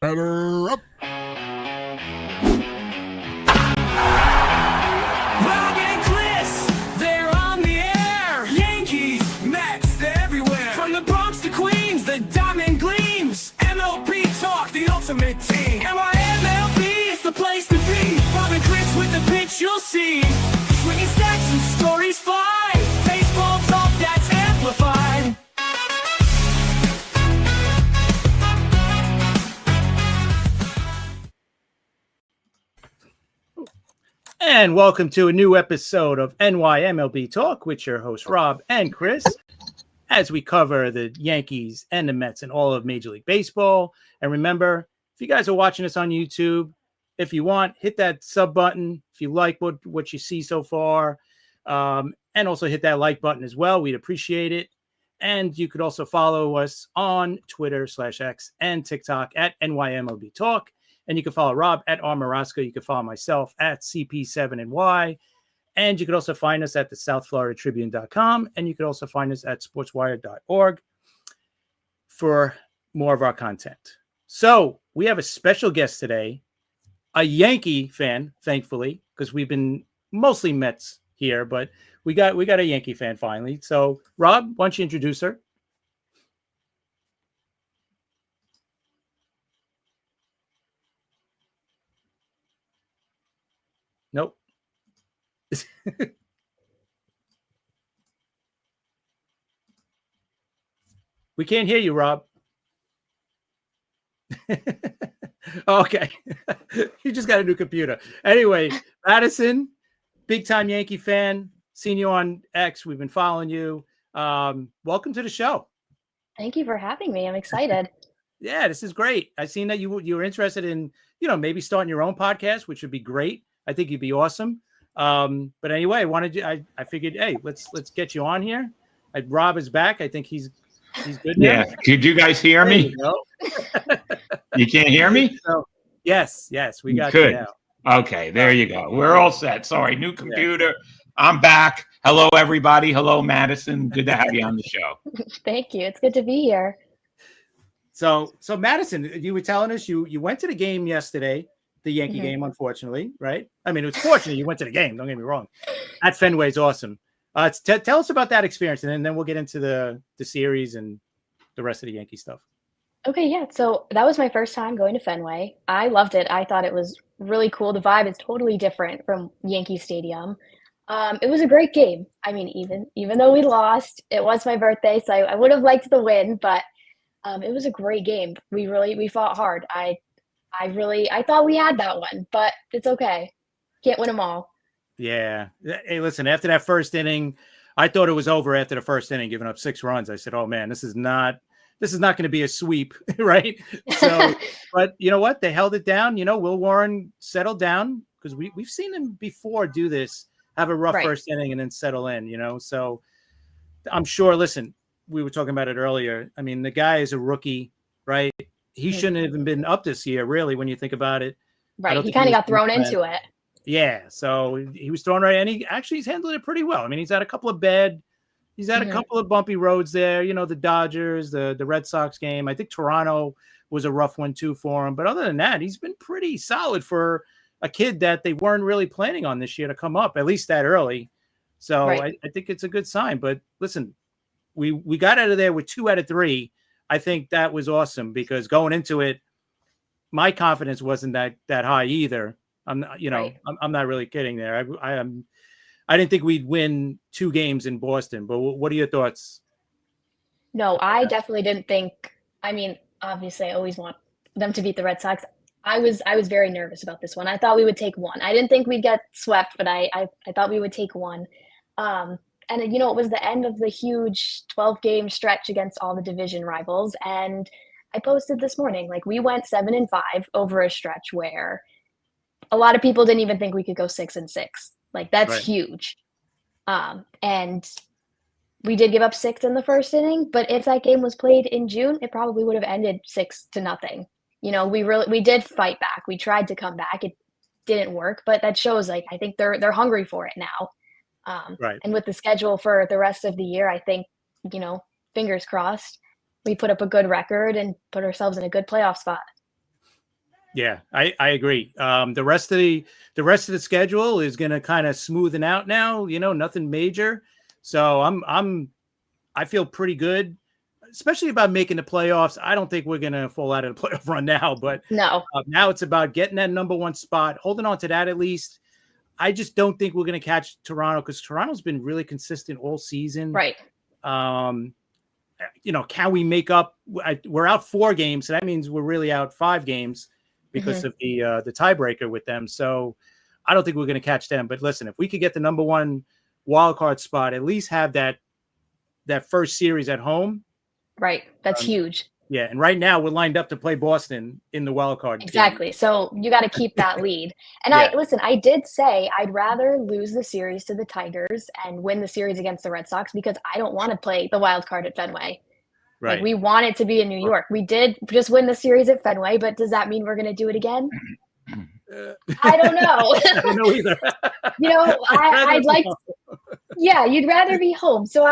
Header up. Rob and Chris, they're on the air. Yankees, Mets, they're everywhere. From the Bronx to Queens, the diamond gleams. MLB talk, the ultimate team. MLB is the place to be. Rob and Chris with the pitch you'll see. Swinging stacks and stories fly. Baseball talk that's amplified. And welcome to a new episode of NYMLB Talk with your hosts, Rob and Chris, as we cover the Yankees and the Mets and all of Major League Baseball. And remember, if you guys are watching us on YouTube, if you want, hit that sub button if you like what you see so far. And also hit that like button as well. We'd appreciate it. And you could also follow us on Twitter/X and TikTok at NYMLB Talk. And you can follow Rob at Armorasco. You can follow myself at CP7NY. And you can also find us at the SouthFloridaTribune.com. And you can also find us at sportswire.org for more of our content. So we have a special guest today, a Yankee fan, thankfully, because we've been mostly Mets here, but we got a Yankee fan finally. So Rob, why don't you introduce her? Nope. We can't hear you, Rob. Okay. You just got a new computer. Anyway, Madison, big time Yankee fan. Seen you on X. We've been following you. Welcome to the show. Thank you for having me. I'm excited. Yeah, this is great. I seen that you were interested in, maybe starting your own podcast, which would be great. I think you'd be awesome. But anyway, I figured, hey, let's get you on here. Rob is back. I think he's good now. Yeah. Could you guys hear me? You can't hear me? So, yes, we got Good. you now. Okay, there you go. We're all set. Sorry, new computer. I'm back. Hello, everybody. Hello, Madison. Good to have you on the show. Thank you. It's good to be here. So Madison, you were telling us you went to the game yesterday, the Yankee game, unfortunately, right? I mean, it was fortunate you went to the game. Don't get me wrong. At Fenway's awesome. Tell us about that experience, and then we'll get into the series and the rest of the Yankee stuff. Okay, yeah. So that was my first time going to Fenway. I loved it. I thought it was really cool. The vibe is totally different from Yankee Stadium. It was a great game. I mean, even though we lost, it was my birthday, so I would have liked the win, but it was a great game. We fought hard. I thought we had that one, but it's okay. Can't win them all. Yeah. Hey, listen, after that first inning, I thought it was over after the first inning, giving up 6 runs. I said, oh man, this is not going to be a sweep, right? So, but you know what? They held it down. Will Warren settled down because we've seen him before do this, have a rough first inning and then settle in, So I'm sure, listen, we were talking about it earlier. I mean, the guy is a rookie, right? He shouldn't have even been up this year, really, when you think about it. Right. He kind of got thrown into it. Yeah. So he was thrown right, and he's handled it pretty well. I mean, he's had a couple of bumpy roads there. The Dodgers, the Red Sox game. I think Toronto was a rough one too for him. But other than that, he's been pretty solid for a kid that they weren't really planning on this year to come up, at least that early. So I think it's a good sign. But listen, we got out of there with 2 out of 3. I think that was awesome because going into it, my confidence wasn't that high either. I'm not really kidding there. I didn't think we'd win 2 games in Boston, but what are your thoughts? No, I definitely didn't think. I mean, obviously, I always want them to beat the Red Sox. I was very nervous about this one. I thought we would take 1. I didn't think we'd get swept, but I thought we would take 1. And it was the end of the huge 12-game stretch against all the division rivals. And I posted this morning, we went 7-5 over a stretch where a lot of people didn't even think we could go 6-6. That's huge. And we did give up 6 in the first inning, but if that game was played in June, it probably would have ended 6-0. We did fight back. We tried to come back. It didn't work, but that shows I think they're hungry for it now. And with the schedule for the rest of the year, I think, fingers crossed, we put up a good record and put ourselves in a good playoff spot. Yeah, I agree. The rest of the schedule is going to kind of smoothen out now. Nothing major. So I feel pretty good, especially about making the playoffs. I don't think we're going to fall out of the playoff run now, but No. Now it's about getting that number one spot, holding on to that at least. I just don't think we're going to catch Toronto because Toronto's been really consistent all season. Right. Can we make up? We're out 4 games, so that means we're really out 5 games because of the tiebreaker with them. So I don't think we're going to catch them. But listen, if we could get the number one wild card spot, at least have that first series at home. Right. That's huge. Yeah. And right now we're lined up to play Boston in the wild card. Exactly. Game. So you got to keep that lead. And Yeah. I did say I'd rather lose the series to the Tigers and win the series against the Red Sox because I don't want to play the wild card at Fenway. Right. Like we want it to be in New York. We did just win the series at Fenway, but does that mean we're going to do it again? I don't know. I don't know either. I'd like. Yeah, you'd rather be home. So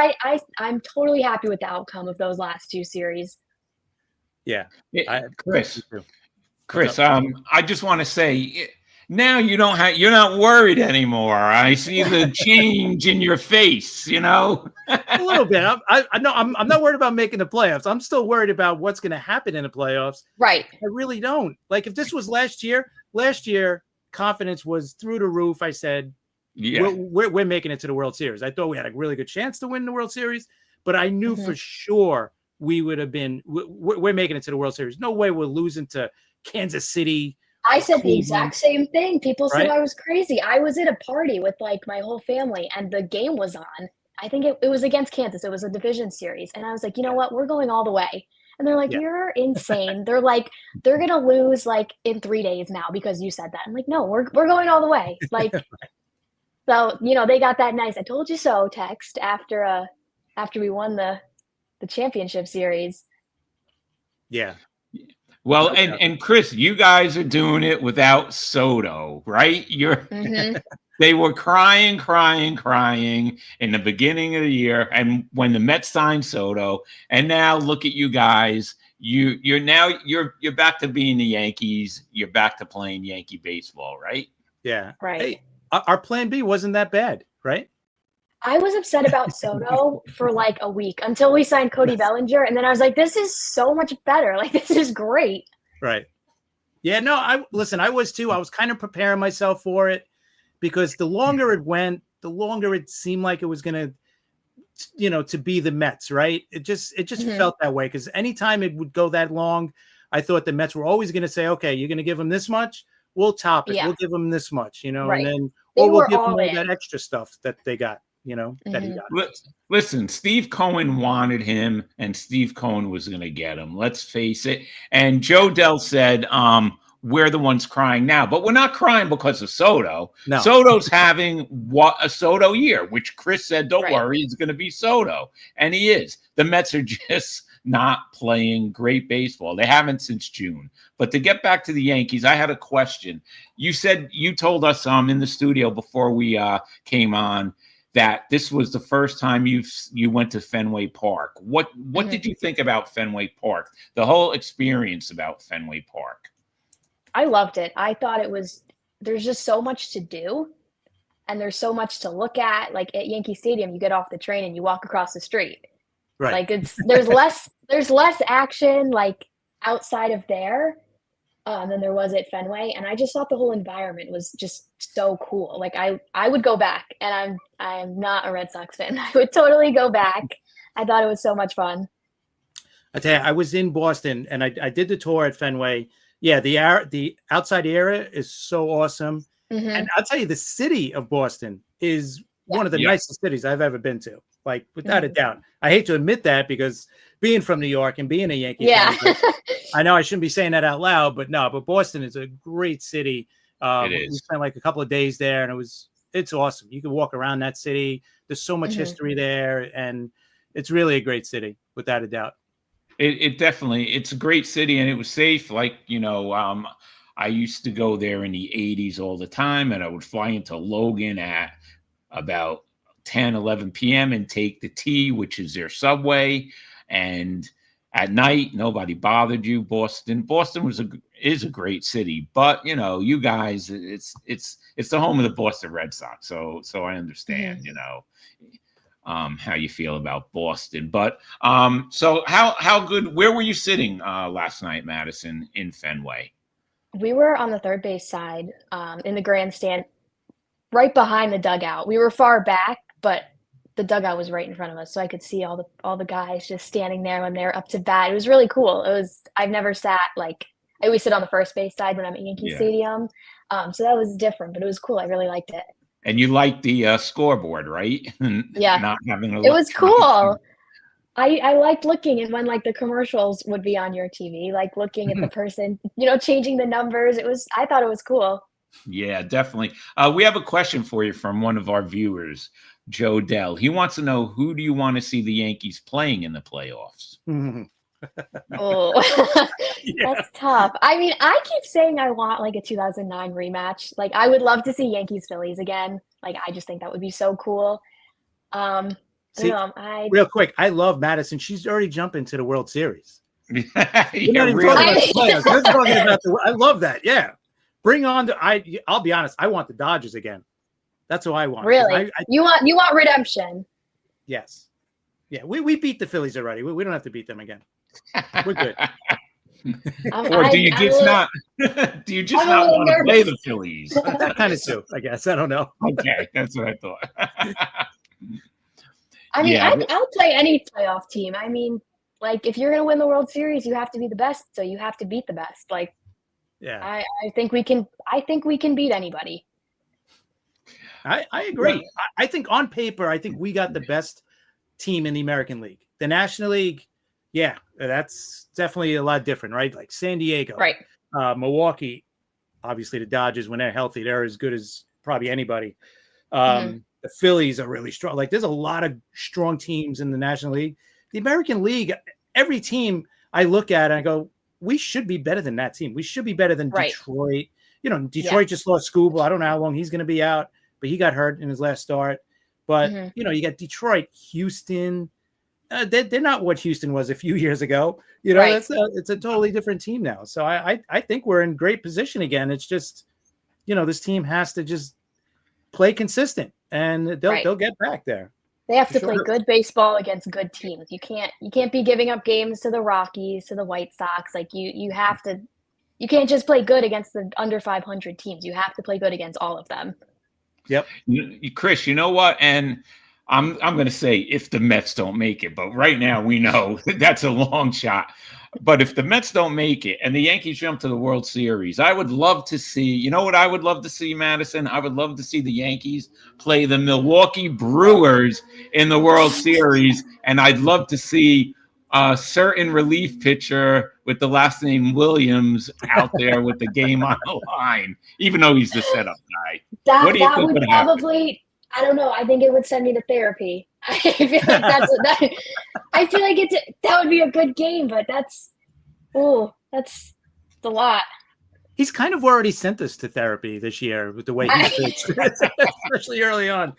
I'm totally happy with the outcome of those last 2 series. Yeah, Chris, I just want to say now you're not worried anymore. I see the change in your face. A little bit. I'm not worried about making the playoffs. I'm still worried about what's going to happen in the playoffs. Right. I really don't. Like if this was last year, confidence was through the roof. I said, yeah, we're making it to the World Series. I thought we had a really good chance to win the World Series, but I knew for sure we would have been. We're making it to the World Series. No way we're losing to Kansas City. I said the exact same thing. People said I was crazy. I was at a party with like my whole family and the game was on. I think it was against Kansas. It was a division series. And I was like, you know what? We're going all the way. And they're like, you're insane. They're like, they're going to lose like in 3 days now because you said that. I'm like, no, we're going all the way. Like, so, they got that nice, I told you so text after we won the championship series. Yeah. Well, and Chris, you guys are doing it without Soto, right? They were crying in the beginning of the year, and when the Mets signed Soto, and now look at you guys. You're back to being the Yankees. You're back to playing Yankee baseball, right? Yeah. Right. Hey, our plan B wasn't that bad, right? I was upset about Soto for like a week until we signed Cody Bellinger. And then I was like, this is so much better. Like, this is great. Right. Yeah, no, I was too. I was kind of preparing myself for it because the longer it went, the longer it seemed like it was going to, to be the Mets, right? It just felt that way because anytime it would go that long, I thought the Mets were always going to say, okay, you're going to give them this much. We'll top it. Yeah. We'll give them this much, right. And then, or we'll give them all that extra stuff that they got. That he got. Listen, Steve Cohen wanted him, and Steve Cohen was going to get him. Let's face it. And Joe Dell said, we're the ones crying now. But we're not crying because of Soto. No. Soto's having a Soto year, which Chris said, don't worry, it's going to be Soto. And he is. The Mets are just not playing great baseball. They haven't since June. But to get back to the Yankees, I had a question. You told us in the studio before we came on that this was the first time you went to Fenway Park. What did you think about Fenway Park? The whole experience about Fenway Park. I loved it. I thought there's just so much to do and there's so much to look at. Like at Yankee Stadium, you get off the train and you walk across the street. Right. Like there's less action like outside of there than there was at Fenway. And I just thought the whole environment was just so cool. Like I would go back, and I'm not a Red Sox fan. I would totally go back. I thought it was so much fun. I tell you, I was in Boston and I did the tour at Fenway. Yeah, the outside area is so awesome. And I'll tell you, the city of Boston is one of the nicest cities I've ever been to. Like without a doubt. I hate to admit that because being from New York and being a Yankee fan, I know I shouldn't be saying that out loud, but Boston is a great city. It is. We spent like a couple of days there, and it's awesome. You can walk around that city. There's so much history there, and it's really a great city, without a doubt. It definitely, it's a great city, and it was safe. Like, I used to go there in the 80s all the time, and I would fly into Logan at about 10, 11 p.m. and take the T, which is their subway. And at night, nobody bothered you. Boston is a great city, but you guys, it's the home of the Boston Red Sox. So I understand, how you feel about Boston. But so how good? Where were you sitting last night, Madison, in Fenway? We were on the third base side, in the grandstand, right behind the dugout. We were far back, but the dugout was right in front of us, so I could see all the guys just standing there when they're up to bat. It was really cool. I've never sat I always sit on the first base side when I'm at Yankee Stadium, so that was different, but it was cool. I really liked it. And you liked the scoreboard, right? Yeah, not having it was cool. I liked looking, and when the commercials would be on your TV, looking at the person, changing the numbers. I thought it was cool. Yeah, definitely. We have a question for you from one of our viewers, Joe Dell. He wants to know, who do you want to see the Yankees playing in the playoffs? Oh, that's tough. I mean, I keep saying I want a 2009 rematch. I would love to see Yankees Phillies again. I just think that would be so cool. See, real quick, I love Madison. She's already jumping to the World Series. We're not even talking about the playoffs. We're talking about I love that. Yeah. Bring on I'll be honest, I want the Dodgers again. That's what I want. Really? You want redemption? Yes. Yeah, we beat the Phillies already. We don't have to beat them again. We're good. Or do you just not want to play the Phillies? That kind of too, I guess. I don't know. Okay, that's what I thought. I mean, I'll play any playoff team. I mean, if you're going to win the World Series, you have to be the best, so you have to beat the best. Yeah. I think we can beat anybody. I agree. I think on paper, I think we got the best team in the American League. The National League, yeah, that's definitely a lot different, right? Like San Diego, right? Milwaukee, obviously the Dodgers, when they're healthy, they're as good as probably anybody. The Phillies are really strong. There's a lot of strong teams in the National League. The American League, every team I look at and I go, we should be better than that team. We should be better than Detroit. Detroit just lost Scooble. I don't know how long he's going to be out, but he got hurt in his last start. But, you got Detroit, Houston. They're not what Houston was a few years ago. It's a totally different team now. So I think we're in great position again. It's just, this team has to just play consistent, and they'll get back there. They have to play good baseball against good teams. You can't be giving up games to the Rockies, to the White Sox. You can't just play good against the under 500 teams. You have to play good against all of them. Yep. Chris, you know what? And I'm going to say if the Mets don't make it, but right now we know that's a long shot. But if the Mets don't make it and the Yankees jump to the World Series, I would love to see, you know what I would love to see, Madison? I would love to see the Yankees play the Milwaukee Brewers in the World Series. And I'd love to see a certain relief pitcher with the last name Williams out there with the game on the line, even though he's the setup guy. That would probably, I don't know. I think it would send me to therapy. I feel like that would be a good game, but that's a lot. He's kind of already sent us to therapy this year with the way he pitched, especially early on.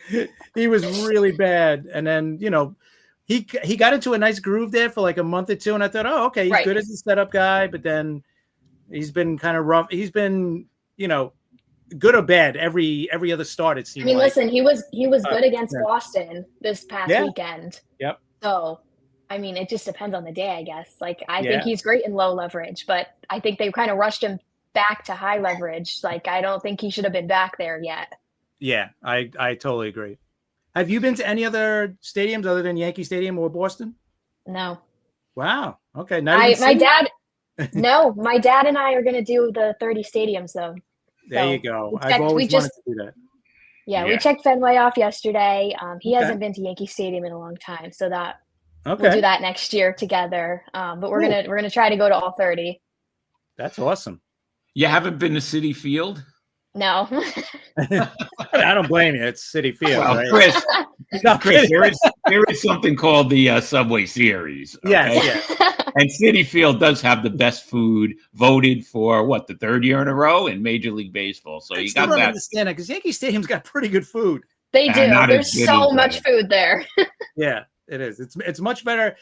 He was really bad, and then he got into a nice groove there for a month or two, and I thought, oh, okay, he's good as a setup guy, but then he's been kind of rough. He's been good or bad every other start, it seemed. I mean, listen, he was good against Boston this past weekend. Yep. So, I mean, it just depends on the day, I guess. I think he's great in low leverage, but I think they kind of rushed him back to high leverage. I don't think he should have been back there yet. Yeah, I totally agree. Have you been to any other stadiums other than Yankee Stadium or Boston? No. Wow. Okay. My dad and I are going to do the 30 stadiums though. There you go. I've always wanted to do that. Yeah, we checked Fenway off yesterday. He hasn't been to Yankee Stadium in a long time, so we'll do that next year together. But we're gonna try to go to all 30. That's awesome. You haven't been to Citi Field? No. I don't blame you. It's Citi Field, right? Chris, there is something called the Subway Series. Okay? Yes. And Citi Field does have the best food, voted for the third year in a row in Major League Baseball. So you got that. I don't understand it because Yankee Stadium's got pretty good food. They do. There's so much food there. Yeah. It is. It's much better.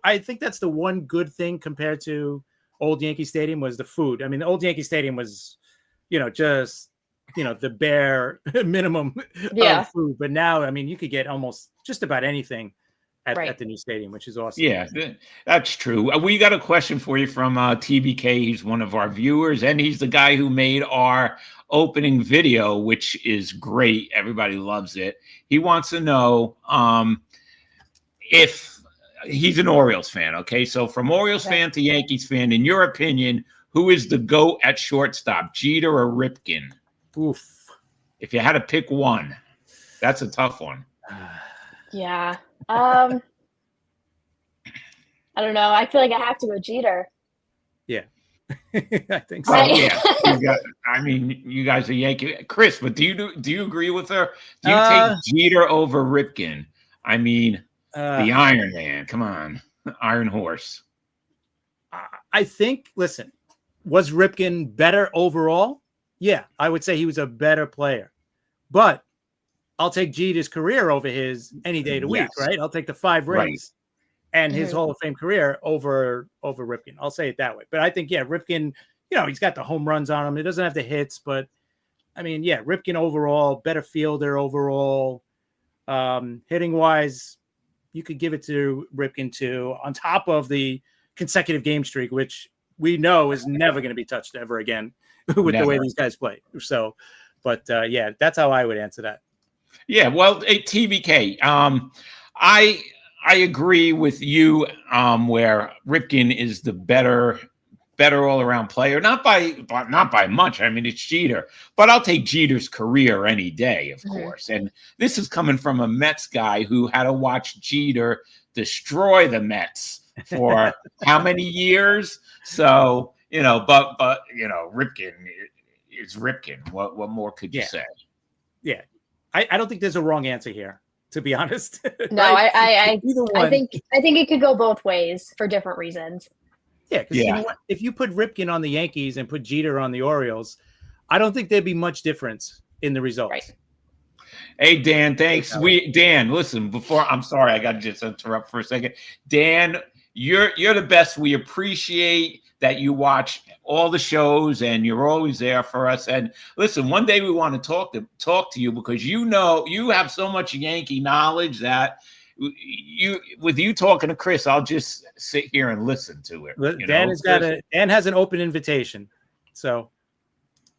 I think that's the one good thing compared to old Yankee Stadium was the food. I mean, the old Yankee Stadium was, just the bare minimum Yeah. of food. But now, I mean, you could get almost just about anything Right. at the new stadium, which is awesome. Yeah, that's true. We got a question for you from TBK. He's one of our viewers, and he's the guy who made our opening video, which is great. Everybody loves it. He wants to know if he's an Orioles fan. Okay, so from Orioles fan to Yankees fan, in your opinion, who is the GOAT at shortstop, Jeter or Ripken? Oof. If you had to pick one, that's a tough one. Yeah. I don't know. I feel like I have to go Jeter. Yeah. I think so. Well, yeah. You guys are Yankee. Chris, but do you agree with her? Do you take Jeter over Ripken? I mean, the Iron Man. Come on. Iron Horse. I think, listen, was Ripken better overall? Yeah, I would say he was a better player. But I'll take Jeter's career over his any day of the week, right? I'll take the 5 rings and his Hall of Fame career over Ripken. I'll say it that way. But I think, Ripken, he's got the home runs on him. He doesn't have the hits, but I mean, Ripken overall, better fielder overall. Hitting wise, you could give it to Ripken too, on top of the consecutive game streak, which we know is never going to be touched ever again with the way these guys play. So, but that's how I would answer that. Yeah, well, TBK, I agree with you where Ripken is the better all around player, not by much. I mean, it's Jeter, but I'll take Jeter's career any day, of course. And this is coming from a Mets guy who had to watch Jeter destroy the Mets for how many years? So, but Ripken is Ripken. What more could you say? Yeah. I don't think there's a wrong answer here, to be honest. No, right? I think it could go both ways for different reasons. Yeah, because if you put Ripken on the Yankees and put Jeter on the Orioles, I don't think there'd be much difference in the results. Right. Hey, Dan, thanks. Dan, listen, I'm sorry, I got to just interrupt for a second. Dan, you're the best. We appreciate that you watch all the shows and you're always there for us. And listen, one day we want to talk to you because you have so much Yankee knowledge that with you talking to Chris, I'll just sit here and listen to it. Dan has an open invitation. So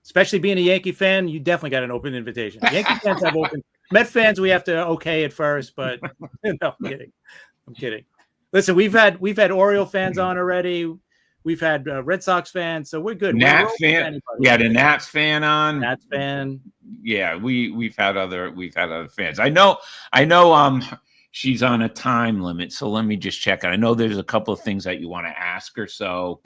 especially being a Yankee fan, you definitely got an open invitation. Yankee fans have open. Met fans, we have to okay at first, but no, I'm kidding. Listen, we've had Oriole fans on already. We've had Red Sox fans, so we're good. Nats fan, we had a Nats fan on. Nats fan, yeah. We've had other fans. I know. She's on a time limit, so let me just check. I know there's a couple of things that you want to ask her. So,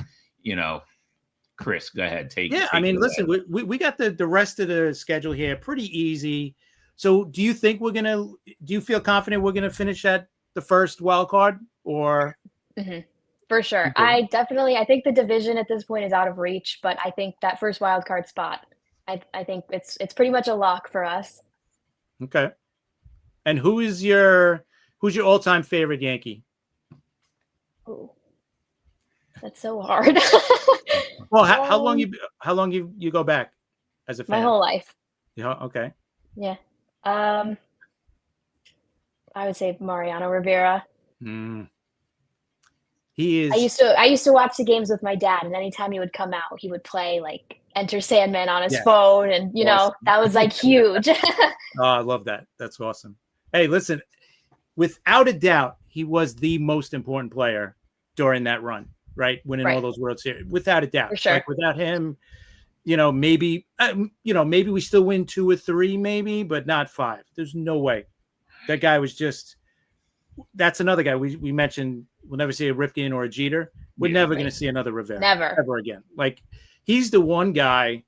Chris, go ahead. Take listen, we got the rest of the schedule here pretty easy. So, do you think do you feel confident we're gonna finish at the first wild card or? Mm-hmm. For sure. Okay. I think the division at this point is out of reach, but I think that first wild card spot, I think it's pretty much a lock for us. Okay. And who's your all-time favorite Yankee? Oh, that's so hard. Well, how long you go back as a fan? My whole life. Yeah. Okay. Yeah. I would say Mariano Rivera. He is. I used to watch the games with my dad, and anytime he would come out, he would play like Enter Sandman on his phone, and that was like huge. Oh, I love that. That's awesome. Hey, listen, without a doubt, he was the most important player during that run, right? Winning all those World Series, without a doubt. For sure. Like without him, maybe we still win 2 or 3, maybe, but not 5. There's no way. That guy was just. That's another guy we mentioned. We'll never see a Ripken or a Jeter. We're never going to see another Rivera. Never. Ever again. Like, he's the one guy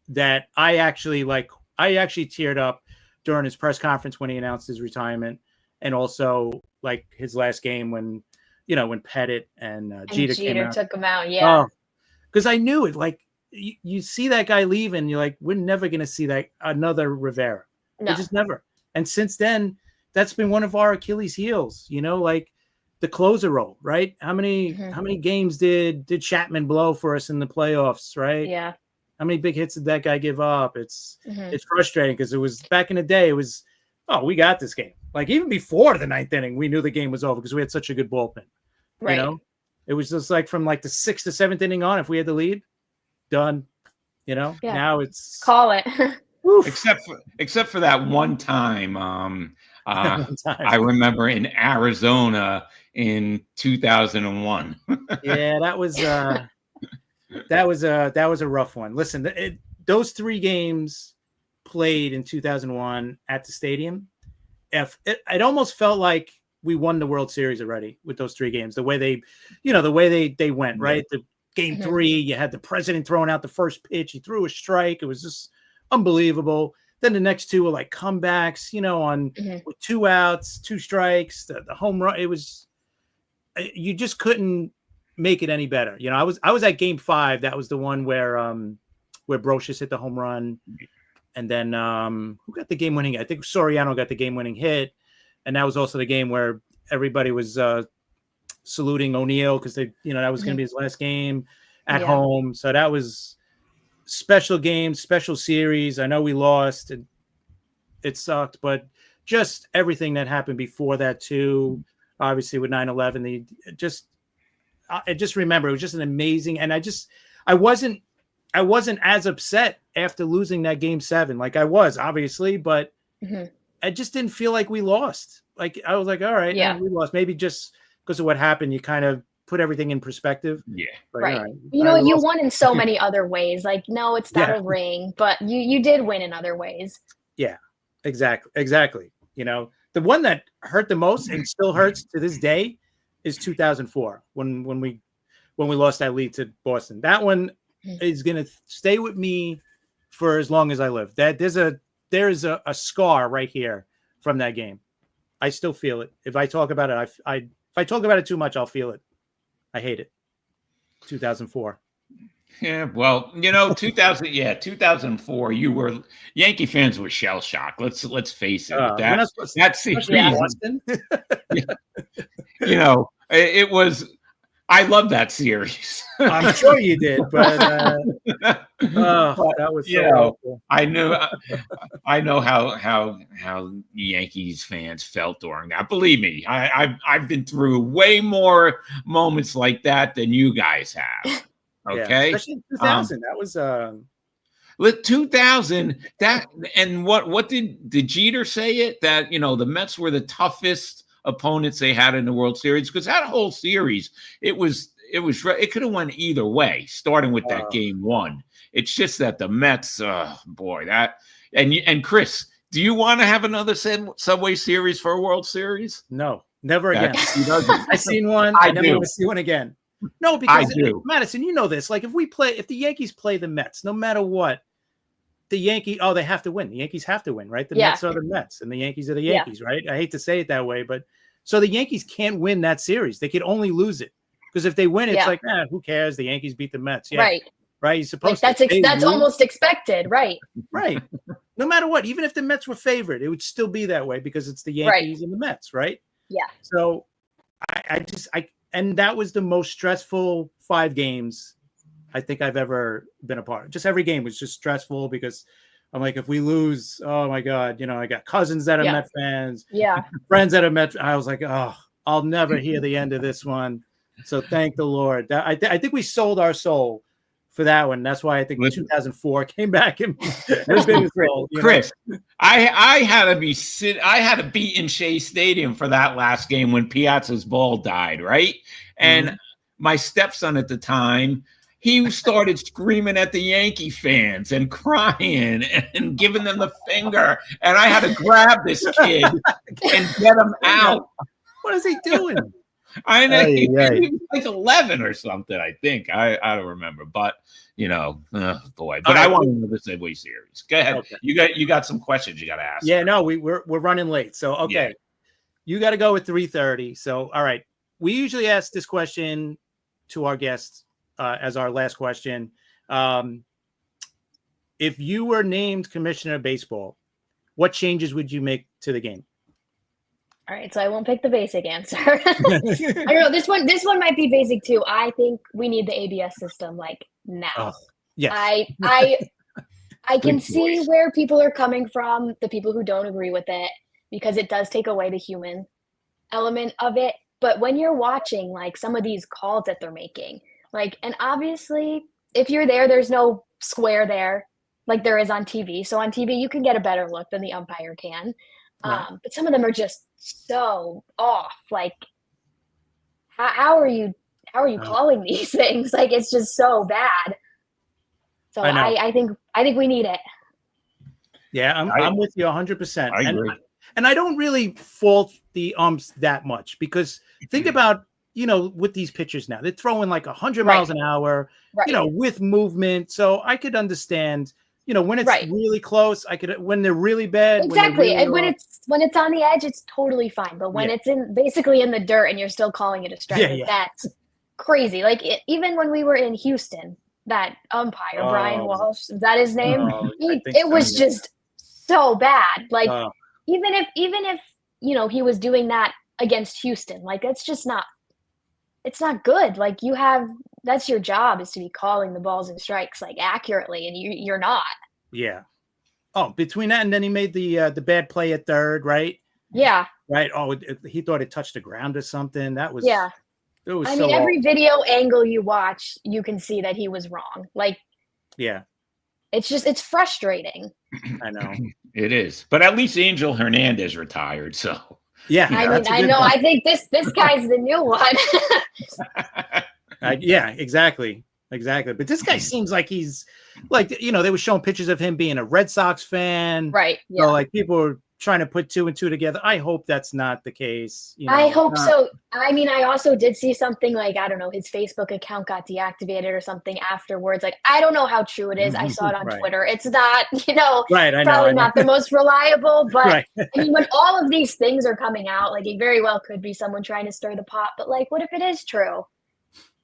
that I actually teared up during his press conference when he announced his retirement, and also like his last game when Pettit and Jeter came out. Took him out. Yeah. Because I knew it. Like, you see that guy leave, and you're like, we're never going to see that another Rivera. No. We're just never. And since then, that's been one of our Achilles heels, like the closer role, right? How many games did Chapman blow for us in the playoffs, right? Yeah. How many big hits did that guy give up? It's frustrating because it was back in the day. It was, oh, we got this game. Like even before the ninth inning, we knew the game was over because we had such a good bullpen. Right. It was just like from like the 6th to 7th inning on. If we had the lead, done. Now it's call it. Except for that one time. I remember in Arizona in 2001. Yeah, that was a rough one. Listen, those 3 games played in 2001 at the stadium. It almost felt like we won the World Series already with those 3 games. The way they went, right? The game 3, you had the president throwing out the first pitch. He threw a strike. It was just unbelievable. Then the next 2 were like comebacks, with 2 outs, 2 strikes, the home run. It was, you just couldn't make it any better. I was at game 5. That was the one where Brocious hit the home run. And then who got the game winning? I think Soriano got the game winning hit. And that was also the game where everybody was saluting O'Neill because that was going to be his last game at home. So that was special game, special series. I know we lost and it sucked, but just everything that happened before that too, obviously with 9/11, I just remember it was just an amazing, and I wasn't as upset after losing that game 7. Like I was obviously, but I just didn't feel like we lost. Like I was like, all right, we lost. Maybe just because of what happened, you kind of put everything in perspective. Yeah. But, right. Right, you won in so many other ways. Like, no, it's not a ring, but you did win in other ways. Yeah, exactly. The one that hurt the most and still hurts to this day is 2004 when we lost that lead to Boston. That one is going to stay with me for as long as I live. That there's a scar right here from that game. I still feel it. If I talk about it, if I talk about it too much, I'll feel it. I hate it. 2004. Yeah, well, 2004. Yankee fans were shell shocked. Let's face it. That series, Boston. it was. I love that series. I'm sure you did, but that was so awful. I know how Yankees fans felt during that. Believe me, I've been through way more moments like that than you guys have. Okay, especially 2000. That was 2000. That and what did Jeter say it that the Mets were the toughest opponents they had in the World Series, because that whole series it could have went either way, starting with that game 1. It's just that the Mets, and Chris, do you want to have another Subway Series for a World Series? No, never again. He doesn't. I've seen one. I never want to see one again. No, because Madison, this. Like if the Yankees play the Mets, no matter what, they have to win. The Yankees have to win, right? The Mets are the Mets and the Yankees are the Yankees, right? I hate to say it that way, but so the Yankees can't win that series. They could only lose it. Because if they win, it's like, who cares? The Yankees beat the Mets. Yeah. Right. You're supposed to. That's almost expected, right? Right. No matter what, even if the Mets were favored, it would still be that way because it's the Yankees and the Mets, right? Yeah. So and that was the most stressful 5 games I think I've ever been a part of. Just every game was just stressful because I'm like, if we lose, oh my God, I got cousins that are Met fans, friends that are Met. I was like, oh, I'll never hear the end of this one. So thank the Lord. I think we sold our soul for that one. That's why I think 2004 came back and Chris, I had to be in Shea Stadium for that last game when Piazza's ball died, right? And my stepson at the time, he started screaming at the Yankee fans and crying and giving them the finger. And I had to grab this kid and get him out. What is he doing? I know he was like 11 or something, I think. I don't remember. But, boy. But I want to know the Subway Series. Go ahead. Okay. You got some questions you got to ask. Yeah, no, we're running late. So, okay. You got to go with 3:30. So, all right. We usually ask this question to our guests as our last question. If you were named commissioner of baseball, what changes would you make to the game? All right, so I won't pick the basic answer. I don't know. This one might be basic too. I think we need the ABS system like now. Oh, yes. I can Good see choice. where people are coming from, the people who don't agree with it, because it does take away the human element of it. But when you're watching like some of these calls that they're making, like, and obviously if you're there, there's no square there like there is on TV. So on TV, you can get a better look than the umpire can. Right. But some of them are just so off. Like, how are you calling these things? Like, it's just so bad. So I know. I think we need it. Yeah, I'm with you 100%. I agree. And I don't really fault the umps that much because think about, with these pitchers now, they're throwing like 100 miles an hour, Right. with movement. So I could understand, when it's Right. really close, when they're really bad. Exactly. When And when it's on the edge, it's totally fine. But when it's basically in the dirt and you're still calling it a strike, that's crazy. Like even when we were in Houston, that umpire, Brian Walsh, is that his name? It was just so bad. Like even if he was doing that against Houston, like it's not good. Like that's your job, is to be calling the balls and strikes like accurately, and you're not. Yeah. Oh, between that and then he made the bad play at third, right? Yeah. Right. Oh, he thought it touched the ground or something. That was It was I mean, every video angle you watch, you can see that he was wrong. Like, it's frustrating. I know. It is. But at least Angel Hernandez retired, so. Yeah. I know. I think this guy's the new one. Yeah, exactly. But this guy seems like he's like, they were showing pictures of him being a Red Sox fan. Right. Yeah. So like people were trying to put two and two together. I hope that's not the case. I hope so. I mean, I also did see something like, I don't know, his Facebook account got deactivated or something afterwards. Like, I don't know how true it is. I saw it on Twitter. It's not, probably not the most reliable, but I mean, when all of these things are coming out, like it very well could be someone trying to stir the pot, but like, what if it is true?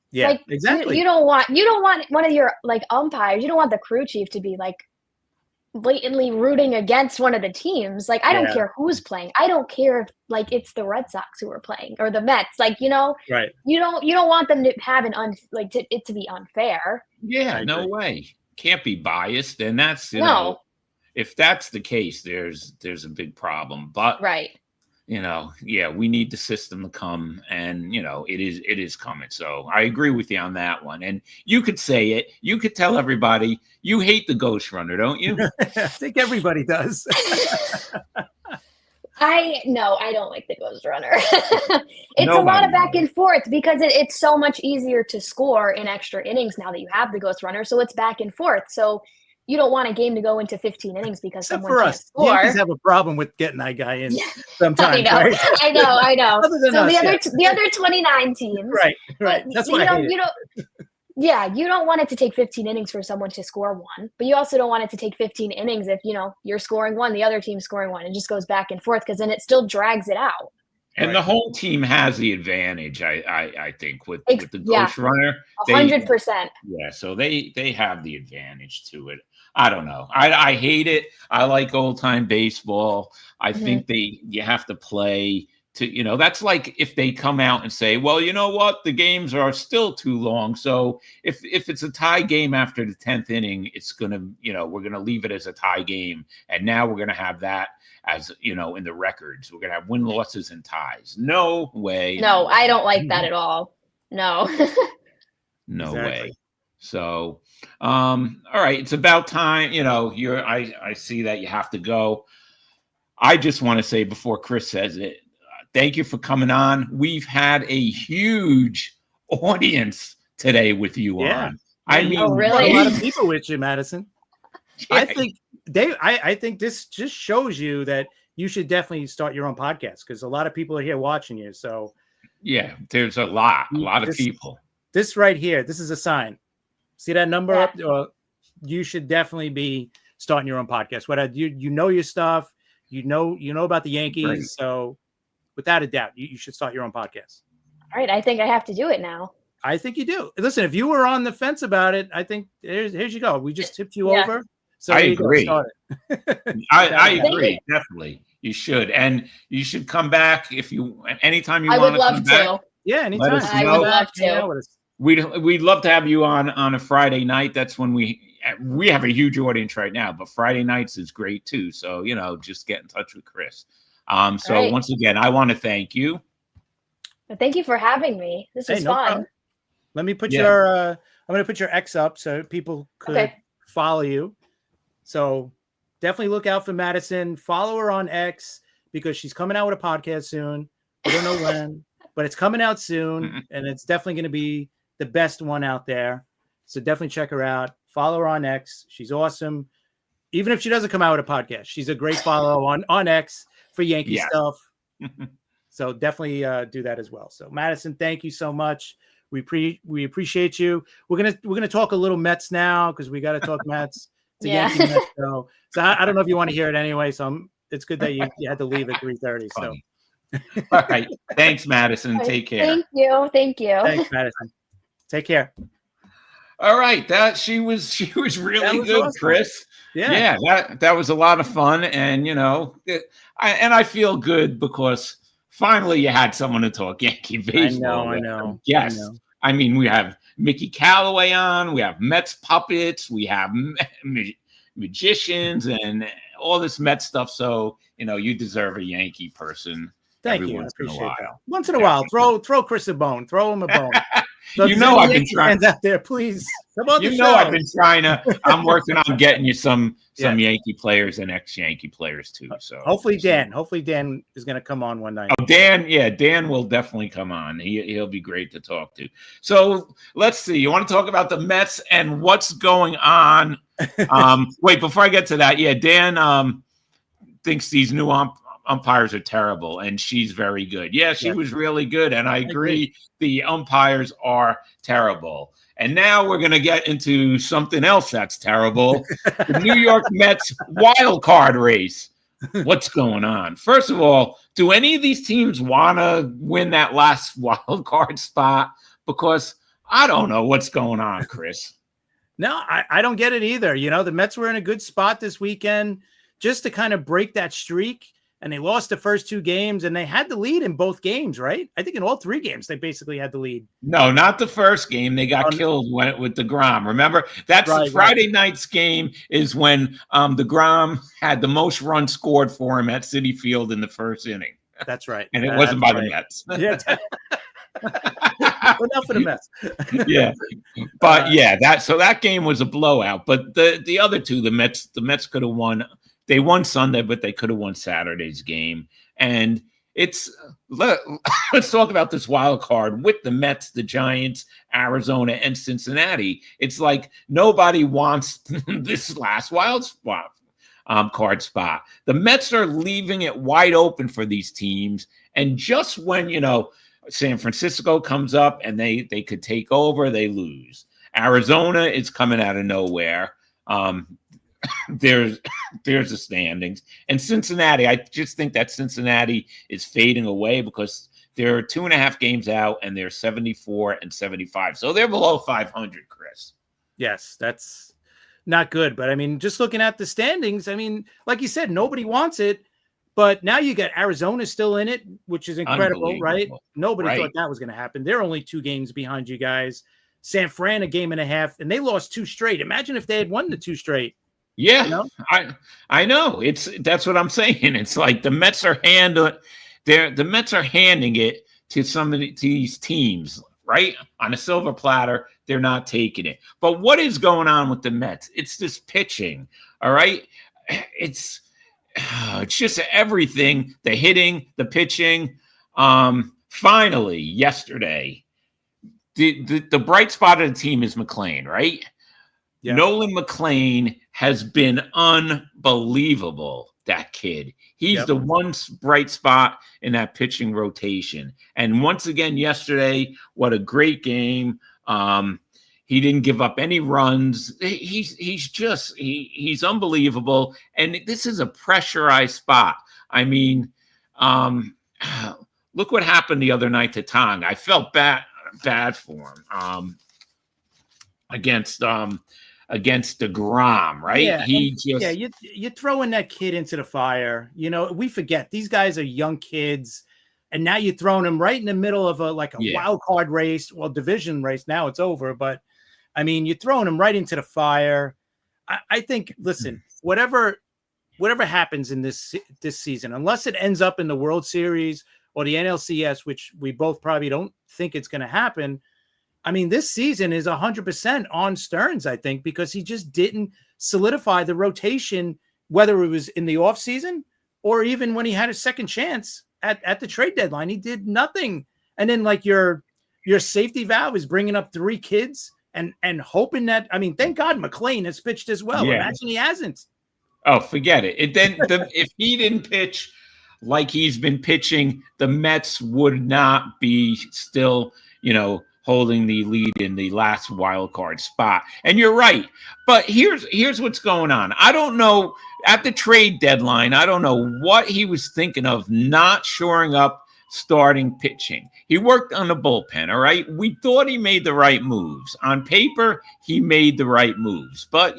Yeah, like, exactly. You don't want one of your like umpires. You don't want the crew chief to be like blatantly rooting against one of the teams. Like, I don't care who's playing. I don't care if like it's the Red Sox who are playing or the Mets. Like, right. You don't want them to have it to be unfair. Yeah, no way. Can't be biased, and that's No. If that's the case, there's a big problem. But Right. We need the system to come, and it is coming. So I agree with you on that one. And you could say it. You could tell everybody you hate the ghost runner, don't you? I think everybody does. I don't like the ghost runner. It's a lot of back and forth because it's so much easier to score in extra innings now that you have the ghost runner. So it's back and forth. So you don't want a game to go into 15 innings because Except someone for can't us, score. Yankees have a problem with getting that guy in sometimes. I know. Right? I know. Other than so us, the other 29 teams, right. That's why I hate it. You don't want it to take 15 innings for someone to score one, but you also don't want it to take 15 innings if you're scoring one, the other team's scoring one. It just goes back and forth because then it still drags it out. And the whole team has the advantage, I think, with the ghost runner. 100%. Yeah, so they have the advantage to it. I don't know. I hate it. I like old time baseball. I think you have to play to, that's like if they come out and say, well, you know what, the games are still too long. So if it's a tie game after the 10th inning, it's gonna, we're gonna leave it as a tie game, and now we're gonna have that as in the records. We're gonna have win, losses, and ties. No way. No, I don't like that at all. No. No way. So, all right, it's about time. I see that you have to go. I just want to say before Chris says it, thank you for coming on. We've had a huge audience today with you on. I mean, really? A lot of people with you, Madison. I think I think this just shows you that you should definitely start your own podcast because a lot of people are here watching you. So yeah, there's a lot of people. This right here, this is a sign. See that number up? You should definitely be starting your own podcast. What you know your stuff, you know about the Yankees. Right. So without a doubt, you should start your own podcast. All right, I think I have to do it now. I think you do. Listen, if you were on the fence about it, I think here's you go. We just tipped you over. So I there you go, agree. start it. I agree. Definitely. You should. And you should come back anytime you I want would to come love back. to. Yeah, anytime. us I know. would love Hang out to. with us. We'd love to have you on a Friday night. That's when we have a huge audience right now, but Friday nights is great too. So, just get in touch with Chris. So Right. once again, I want to thank you. But thank you for having me. This Hey, was no fun. problem. Let me put Yeah. your I'm gonna put your X up so people could Okay. follow you. So definitely look out for Madison. Follow her on X because she's coming out with a podcast soon. We don't know when, but it's coming out soon, and it's definitely going to be the best one out there. So definitely check her out. Follow her on X. She's awesome. Even if she doesn't come out with a podcast, she's a great follow on X for Yankee Yes. stuff. So definitely do that as well. So Madison, thank you so much. We appreciate you. We're gonna talk a little Mets now because we got to talk Mets. It's a Yeah. Yankee Mets show. So I don't know if you want to hear it anyway. So it's good that you had to leave at 3:30. So Funny. All right. Thanks, Madison. Take care. Thank you. Thank you. thanks, Madison. Take care. All right. She was really was good, awesome. Chris. Yeah. That was a lot of fun. And I feel good because finally you had someone to talk Yankee baseball. I know. Yes. I mean, we have Mickey Callaway on, we have Mets puppets, we have magicians and all this Mets stuff. So, you deserve a Yankee person. Thank every you. I once in a appreciate that. while. Once in a while, throw Chris a bone. Throw him a bone. So You know I've been Yankee trying. fans out there, please. Come on the You know I've show. been trying to. I'm working on getting you some Yeah. Yankee players and ex-Yankee players too. So Hopefully Dan is going to come on one night. Oh, Dan will definitely come on. He'll be great to talk to. So let's see. You want to talk about the Mets and what's going on? Wait, before I get to that, Dan thinks these new umpires are terrible, and she's very good. Yeah, she was really good, and I agree. The umpires are terrible. And now we're going to get into something else that's terrible. The New York Mets wild card race. What's going on? First of all, do any of these teams want to win that last wild card spot? Because I don't know what's going on, Chris. No, I don't get it either. The Mets were in a good spot this weekend just to kind of break that streak. And they lost the first two games, and they had the lead in both games, right? I think in all three games, they basically had the lead. No, not the first game. They got killed with DeGrom. Remember, that's Friday night's game is when DeGrom had the most runs scored for him at Citi Field in the first inning. That's right. And it wasn't by the Mets. Yeah. Enough of the Mets. Yeah. But that game was a blowout. But the other two, the Mets could have won. They won Sunday, but they could have won Saturday's game. And let's talk about this wild card with the Mets, the Giants, Arizona, and Cincinnati. It's like nobody wants this last wild card spot. The Mets are leaving it wide open for these teams. And just when, San Francisco comes up and they could take over, they lose. Arizona is coming out of nowhere. There's the standings. And Cincinnati, I just think that Cincinnati is fading away because they're 2.5 games out and they're 74 and 75. So they're below 500, Chris. Yes, that's not good. But I mean, just looking at the standings, I mean, like you said, nobody wants it. But now you got Arizona still in it, which is incredible, right? Nobody thought that was going to happen. They're only 2 games behind you guys. San Fran, 1.5 games, and they lost 2 straight. Imagine if they had won the 2 straight. Yeah, I know. That's what I'm saying. It's like the Mets are handing it to some of these teams, right? On a silver platter, they're not taking it. But what is going on with the Mets? It's this pitching, all right? It's just everything, the hitting, the pitching. Finally, yesterday, the bright spot of the team is McLean, right? Yeah. Nolan McLean has been unbelievable, that kid. He's the one bright spot in that pitching rotation. And once again, yesterday, what a great game. He didn't give up any runs. He's unbelievable. And this is a pressurized spot. I mean, look what happened the other night to Tong. I felt bad for him against against DeGrom, right? Yeah, and you throwing that kid into the fire. You know, we forget these guys are young kids, and now you're throwing them right in the middle of a wild card race, well, division race. Now it's over, but I mean, you're throwing them right into the fire. I think. Listen, whatever happens in this season, unless it ends up in the World Series or the NLCS, which we both probably don't think it's going to happen. I mean, this season is 100% on Stearns, I think, because he just didn't solidify the rotation, whether it was in the offseason or even when he had a second chance at the trade deadline. He did nothing. And then, like, your safety valve is bringing up 3 kids and hoping that, I mean, thank God McLean has pitched as well. Yeah. Imagine he hasn't. Oh, forget it. If he didn't pitch like he's been pitching, the Mets would not be still, holding the lead in the last wild card spot. And you're right. But here's what's going on. I don't know, at the trade deadline, I don't know what he was thinking of not shoring up starting pitching. He worked on the bullpen, all right? We thought he made the right moves. On paper, he made the right moves. But,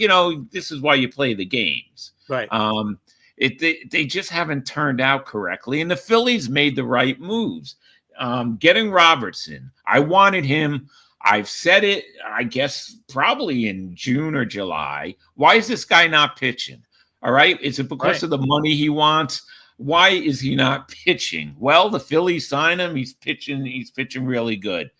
this is why you play the games. Right. They just haven't turned out correctly. And the Phillies made the right moves. Getting Robertson, I wanted him. I've said it, I guess, probably in June or July. Why is this guy not pitching? All right. Is it because of the money he wants? Why is he not pitching? Well, the Phillies signed him. He's pitching really good.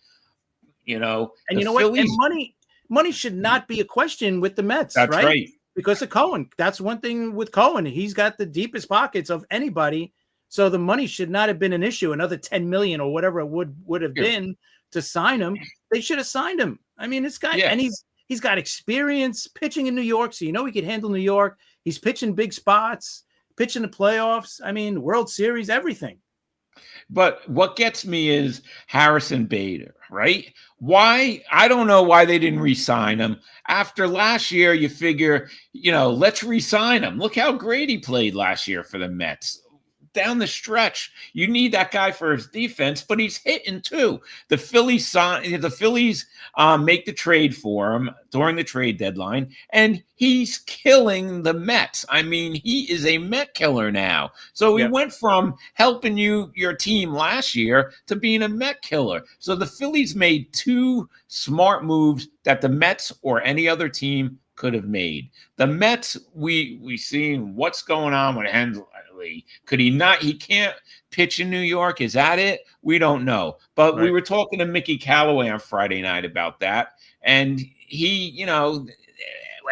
And you know what? And money should not be a question with the Mets. That's right. Because of Cohen. That's one thing with Cohen. He's got the deepest pockets of anybody. So the money should not have been an issue. Another $10 million or whatever it would have been to sign him. They should have signed him. I mean, this guy, and he's got experience pitching in New York, so he could handle New York. He's pitching big spots, pitching the playoffs. I mean, World Series, everything. But what gets me is Harrison Bader, right? Why? I don't know why they didn't re-sign him. After last year, you figure, let's re-sign him. Look how great he played last year for the Mets. Down the stretch, you need that guy for his defense, but he's hitting too. The Phillies make the trade for him during the trade deadline, and he's killing the Mets. I mean, he is a Met killer now. So he went from helping your team last year to being a Met killer. So the Phillies made 2 smart moves that the Mets or any other team could have made. The Mets, we seen what's going on with Hensley. Could he not? He can't pitch in New York. Is that it? We don't know. But we were talking to Mickey Callaway on Friday night about that. And he,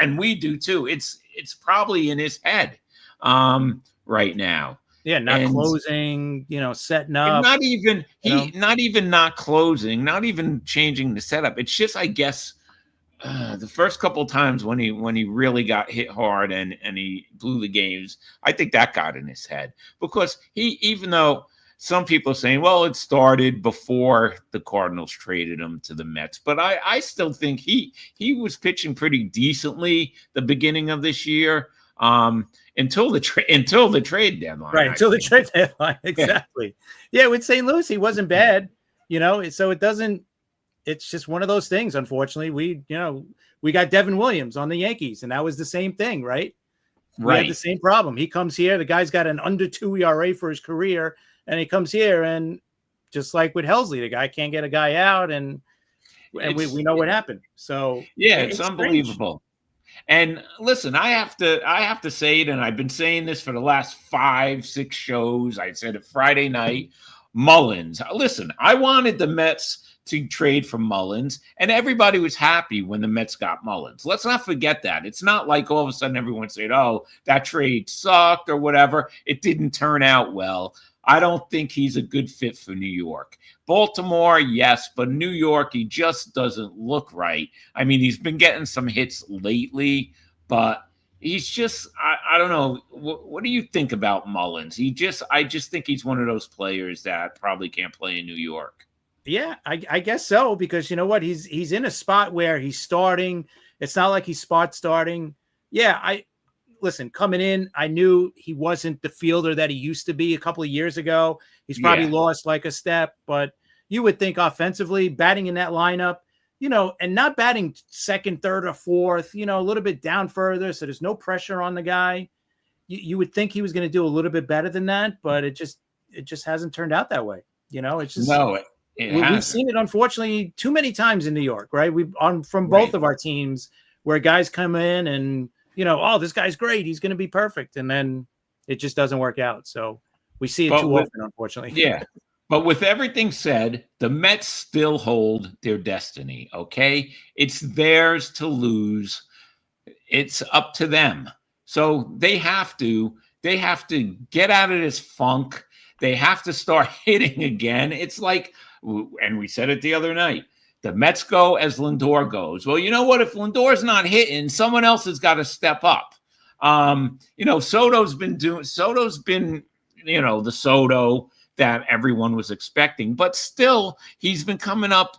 and we do too. It's probably in his head right now. Yeah, closing, setting up. Not even not closing, not even changing the setup. It's just, I guess, the first couple of times when he really got hit hard and he blew the games, I think that got in his head, because even though some people are saying, well, it started before the Cardinals traded him to the Mets, but I still think he was pitching pretty decently the beginning of this year, until the trade deadline. Right, until the trade deadline, exactly. Yeah, with St. Louis, he wasn't bad, so it doesn't. It's just one of those things. Unfortunately, we got Devin Williams on the Yankees, and that was the same thing, right? We had the same problem. He comes here, the guy's got an under 2 ERA for his career, and he comes here, and just like with Helsley, the guy can't get a guy out, and we know what happened. So it's unbelievable. And listen, I have to say it, and I've been saying this for the last 5-6 shows. I said it Friday night. Mullins. Listen, I wanted the Mets to trade for Mullins, and everybody was happy when the Mets got Mullins. Let's not forget that. It's not like all of a sudden everyone said, oh, that trade sucked or whatever. It didn't turn out well. I don't think he's a good fit for New York. Baltimore, yes, but New York, he just doesn't look right. I mean, he's been getting some hits lately, but he's just, I don't know. What do you think about Mullins? I just think he's one of those players that probably can't play in New York. Yeah, I guess so, because you know what? He's in a spot where he's starting. It's not like he's spot starting. Yeah, listen, coming in, I knew he wasn't the fielder that he used to be a couple of years ago. He's probably lost like a step, but you would think offensively, batting in that lineup, and not batting second, third, or fourth, a little bit down further. So there's no pressure on the guy. You would think he was going to do a little bit better than that, but it just hasn't turned out that way. It's just No, we've seen it, unfortunately, too many times in New York, right? We've from both of our teams where guys come in and, oh, this guy's great, he's going to be perfect. And then it just doesn't work out. So we see it too often, unfortunately. Yeah. But with everything said, the Mets still hold their destiny, okay? It's theirs to lose. It's up to them. So they have to get out of this funk. They have to start hitting again. It's like, and we said it the other night, the Mets go as Lindor goes. Well, you know what? If Lindor's not hitting, someone else has got to step up. Soto's been the Soto that everyone was expecting, but still he's been coming up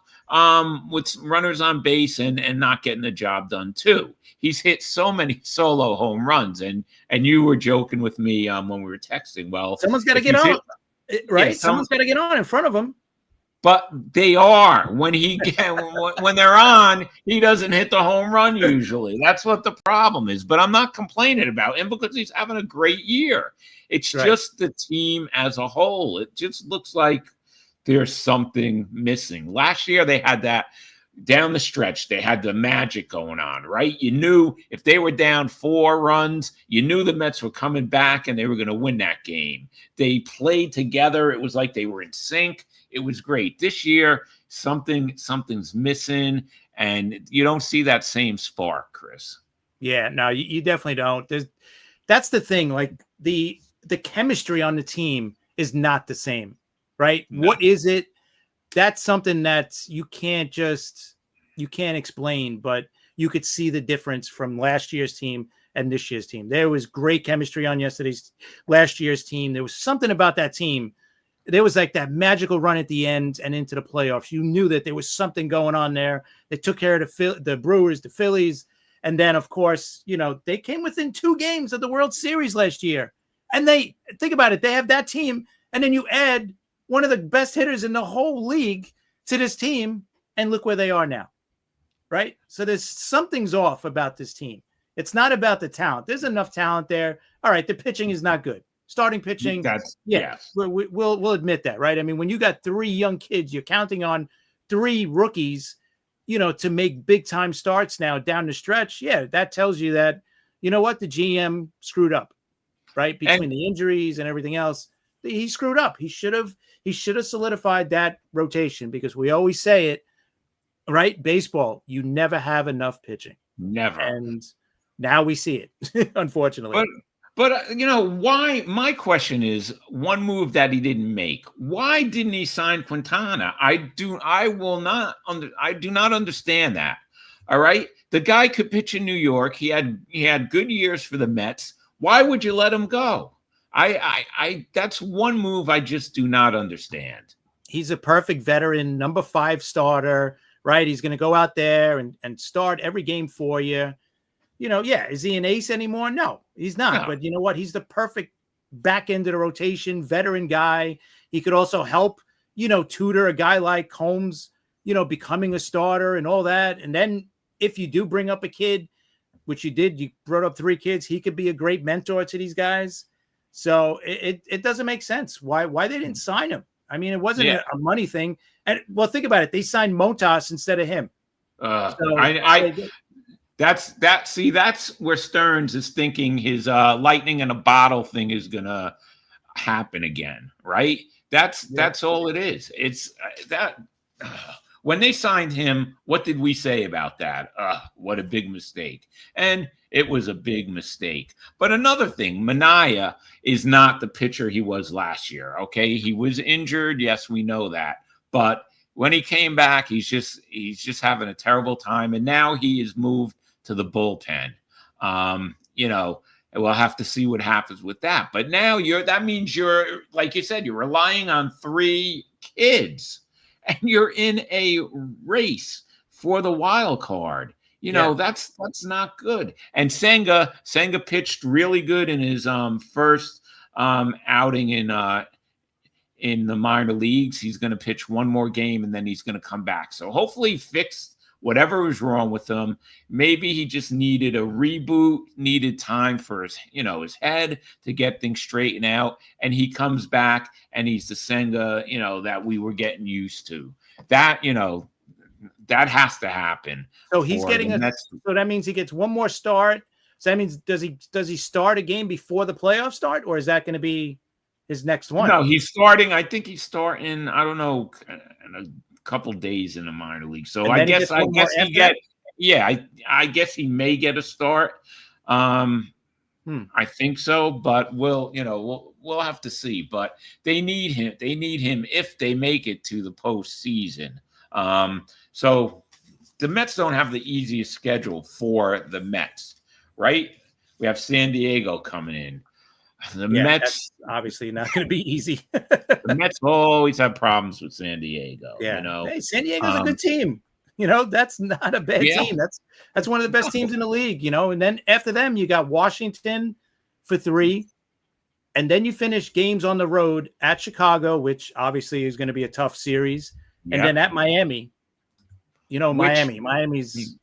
with runners on base and not getting the job done too. He's hit so many solo home runs, and you were joking with me when we were texting. Well, someone's got to get on, right? Yeah, someone's got to get on in front of him. But they are. When they're on, he doesn't hit the home run usually. That's what the problem is. But I'm not complaining about him because he's having a great year. It's just the team as a whole. It just looks like there's something missing. Last year they had that down the stretch. They had the magic going on, right? You knew if they were down 4 runs, you knew the Mets were coming back and they were going to win that game. They played together. It was like they were in sync. It was great. This year, something's missing, and you don't see that same spark, Chris. Yeah, no, you definitely don't. That's the thing. Like the chemistry on the team is not the same, right? No. What is it? That's something that you can't explain, but you could see the difference from last year's team and this year's team. There was great chemistry on last year's team. There was something about that team. There was like that magical run at the end and into the playoffs. You knew that there was something going on there. They took care of the Brewers, the Phillies. And then, of course, they came within 2 games of the World Series last year. And they think about it. They have that team. And then you add one of the best hitters in the whole league to this team. And look where they are now. Right? So something's off about this team. It's not about the talent. There's enough talent there. All right. The pitching is not good. Starting pitching, we'll admit that, right? I mean, when you got 3 young kids, you're counting on 3 rookies, to make big time starts now down the stretch. Yeah, that tells you that, the GM screwed up, right? Between the injuries and everything else, he screwed up. He should have solidified that rotation, because we always say it, right? Baseball, you never have enough pitching. Never. And now we see it, unfortunately. But why? My question is, one move that he didn't make. Why didn't he sign Quintana? I do not understand that. All right, the guy could pitch in New York. He had good years for the Mets. Why would you let him go? I that's one move I just do not understand. He's a perfect veteran, number 5 starter, right? He's going to go out there and start every game for you. Is he an ace anymore? No, he's not. No. But you know what? He's the perfect back end of the rotation, veteran guy. He could also help, tutor a guy like Holmes, becoming a starter and all that. And then if you do bring up a kid, which you did, you brought up 3 kids, he could be a great mentor to these guys. So it doesn't make sense why they didn't sign him. I mean, it wasn't a money thing. And well, think about it. They signed Montas instead of him. That's where Stearns is thinking his lightning in a bottle thing is gonna happen again, right? That's all it is. It's that when they signed him, what did we say about that? What a big mistake. And it was a big mistake. But another thing, Minaya is not the pitcher he was last year. Okay, he was injured. Yes, we know that. But when he came back, he's just having a terrible time. And now he is moved to the bullpen. We'll have to see what happens with that. But now that means you're, like you said, you're relying on 3 kids, and you're in a race for the wild card. That's not good. And Senga pitched really good in his first outing in the minor leagues. He's going to pitch one more game, and then he's going to come back. So hopefully fix whatever was wrong with him. Maybe he just needed a reboot, needed time for his head to get things straightened out. And he comes back and he's the Senga, that we were getting used to. That, that has to happen. So he's getting so that means he gets one more start. So that means does he start a game before the playoffs start, or is that going to be his next one? No, he's starting. I think he's starting, I don't know, in a couple days in the minor league. So I guess he may get a start. I think so, but we'll have to see. But they need him. They need him if they make it to the postseason. So the Mets don't have the easiest schedule for the Mets, right? We have San Diego coming in. The Mets obviously not going to be easy. The Mets always have problems with San Diego. Yeah. Hey, San Diego's a good team. That's not a bad team. That's one of the best teams in the league. And then after them, you got Washington for 3, and then you finish games on the road at Chicago, which obviously is going to be a tough series, and then at Miami. Miami's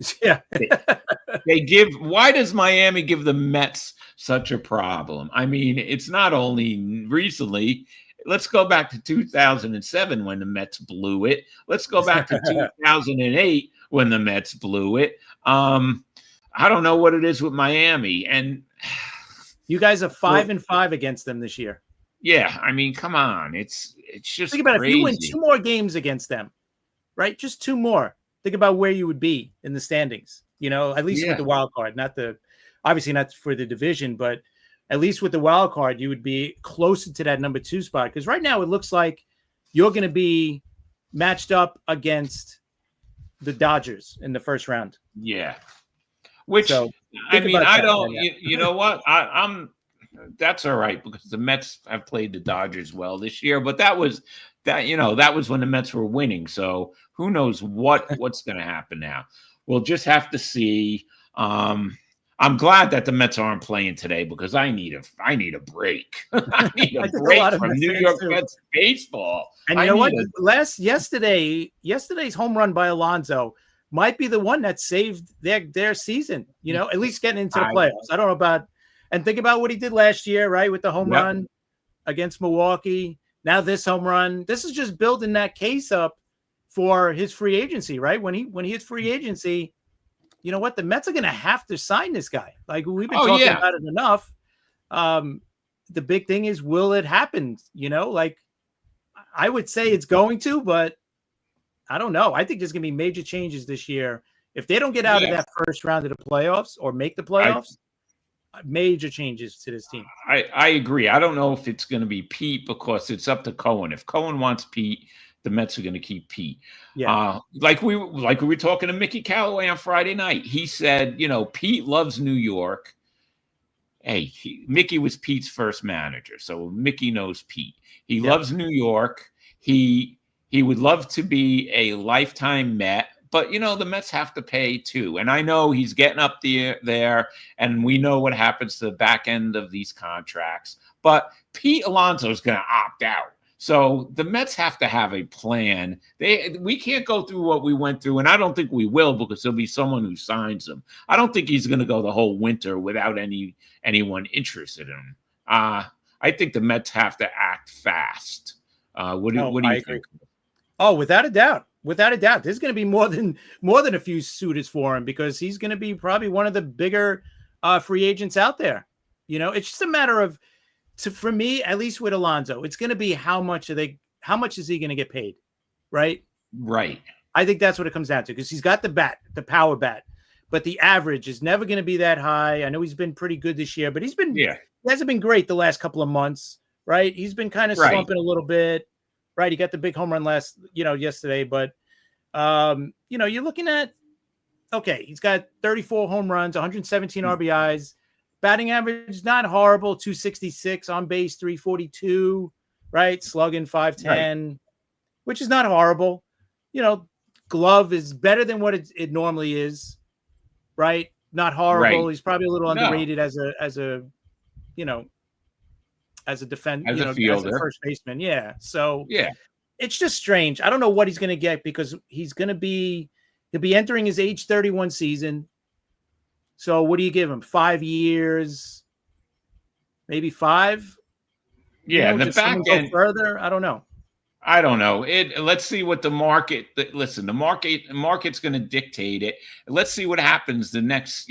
Why does Miami give the Mets such a problem? I mean, it's not only recently. Let's go back to 2007 when the Mets blew it. Let's go back to 2008 when the Mets blew it. I don't know what it is with Miami. And you guys are 5-5 against them this year. Yeah, I mean, come on. It's just think about crazy. If you win 2 more games against them, right? Just 2 more. Think about where you would be in the standings, at least with the wild card, obviously not for the division, but at least with the wild card, you would be closer to that number 2 spot. Because right now it looks like you're going to be matched up against the Dodgers in the first round. Yeah. I don't, you know what? That's all right because the Mets have played the Dodgers well this year, but that was when the Mets were winning. So who knows what's going to happen now? We'll just have to see. I'm glad that the Mets aren't playing today because I need a break. I need a break from New York Mets baseball. And you know what? Yesterday's home run by Alonso might be the one that saved their season. At least getting into the playoffs. I don't know about. And think about what he did last year, right, with the home run against Milwaukee. Now this home run. This is just building that case up for his free agency, right? When he hits free agency, you know what? The Mets are going to have to sign this guy. Like we've been talking about it enough. The big thing is, will it happen? I would say it's going to, but I don't know. I think there's going to be major changes this year. If they don't get out of that first round of the playoffs or make the playoffs, major changes to this team. I agree. I don't know if it's going to be Pete because it's up to Cohen. If Cohen wants Pete, the Mets are going to keep Pete. Yeah. Like we were talking to Mickey Callaway on Friday night. He said, Pete loves New York. Hey, Mickey was Pete's first manager, so Mickey knows Pete. He loves New York. He would love to be a lifetime Met. But, the Mets have to pay too. And I know he's getting up there, and we know what happens to the back end of these contracts. But Pete Alonso is going to opt out. So the Mets have to have a plan. We can't go through what we went through, and I don't think we will because there'll be someone who signs him. I don't think he's going to go the whole winter without anyone interested in him. I think the Mets have to act fast. What do you think? Oh, without a doubt. Without a doubt, there's going to be more than a few suitors for him because he's going to be probably one of the bigger free agents out there. It's just a matter of, for me, at least with Alonso, it's going to be how much is he going to get paid, right? Right. I think that's what it comes down to because he's got the power bat, but the average is never going to be that high. I know he's been pretty good this year, but he hasn't been great the last couple of months, right? He's been kind of slumping a little bit. Right, he got the big home run yesterday, but you're looking at he's got 34 home runs, 117 RBIs, batting average not horrible, 266 on base, 342, right, slugging 510, which is not horrible. Glove is better than what it normally is, right? Not horrible. He's probably a little underrated as a defender, as a first baseman. Yeah. So it's just strange. I don't know what he's going to get because he's going to be He'll be entering his age 31 season. So what do you give him? 5 years, maybe 5? Yeah, the just back someone go end. further. I don't know. I don't know. Let's see what the market. Listen, the market's going to dictate it. Let's see what happens the next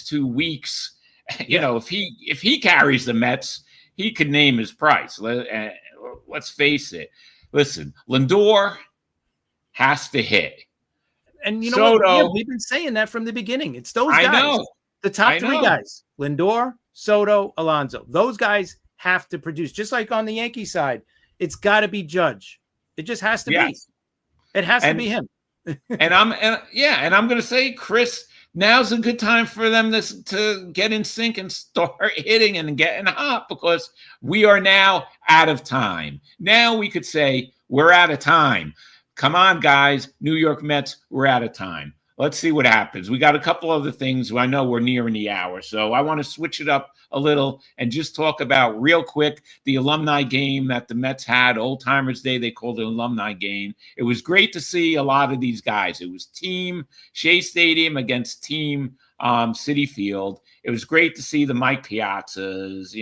2 weeks. If he carries the Mets, he could name his price. Let's face it. Listen, Lindor has to hit. And you know Soto, what? Yeah, we've been saying that from the beginning. It's those guys. I know. The top I 3 know. guys: Lindor, Soto, Alonso. Those guys have to produce. Just like on the Yankee side, it's got to be Judge. It just has to be. It has to be him. and I'm going to say, Chris, now's a good time for them to get in sync and start hitting and getting hot, because we are now out of time. Now we could say we're out of time. Come on, guys. New York Mets, we're out of time. Let's see what happens. We got a couple other things. I know we're nearing the hour, so I want to switch it up a little and just talk about real quick the alumni game that the Mets had. Old Timers Day, they called it alumni game. It was great to see a lot of these guys. It was team Shea Stadium against team Citi Field. It was great to see the Mike Piazzas.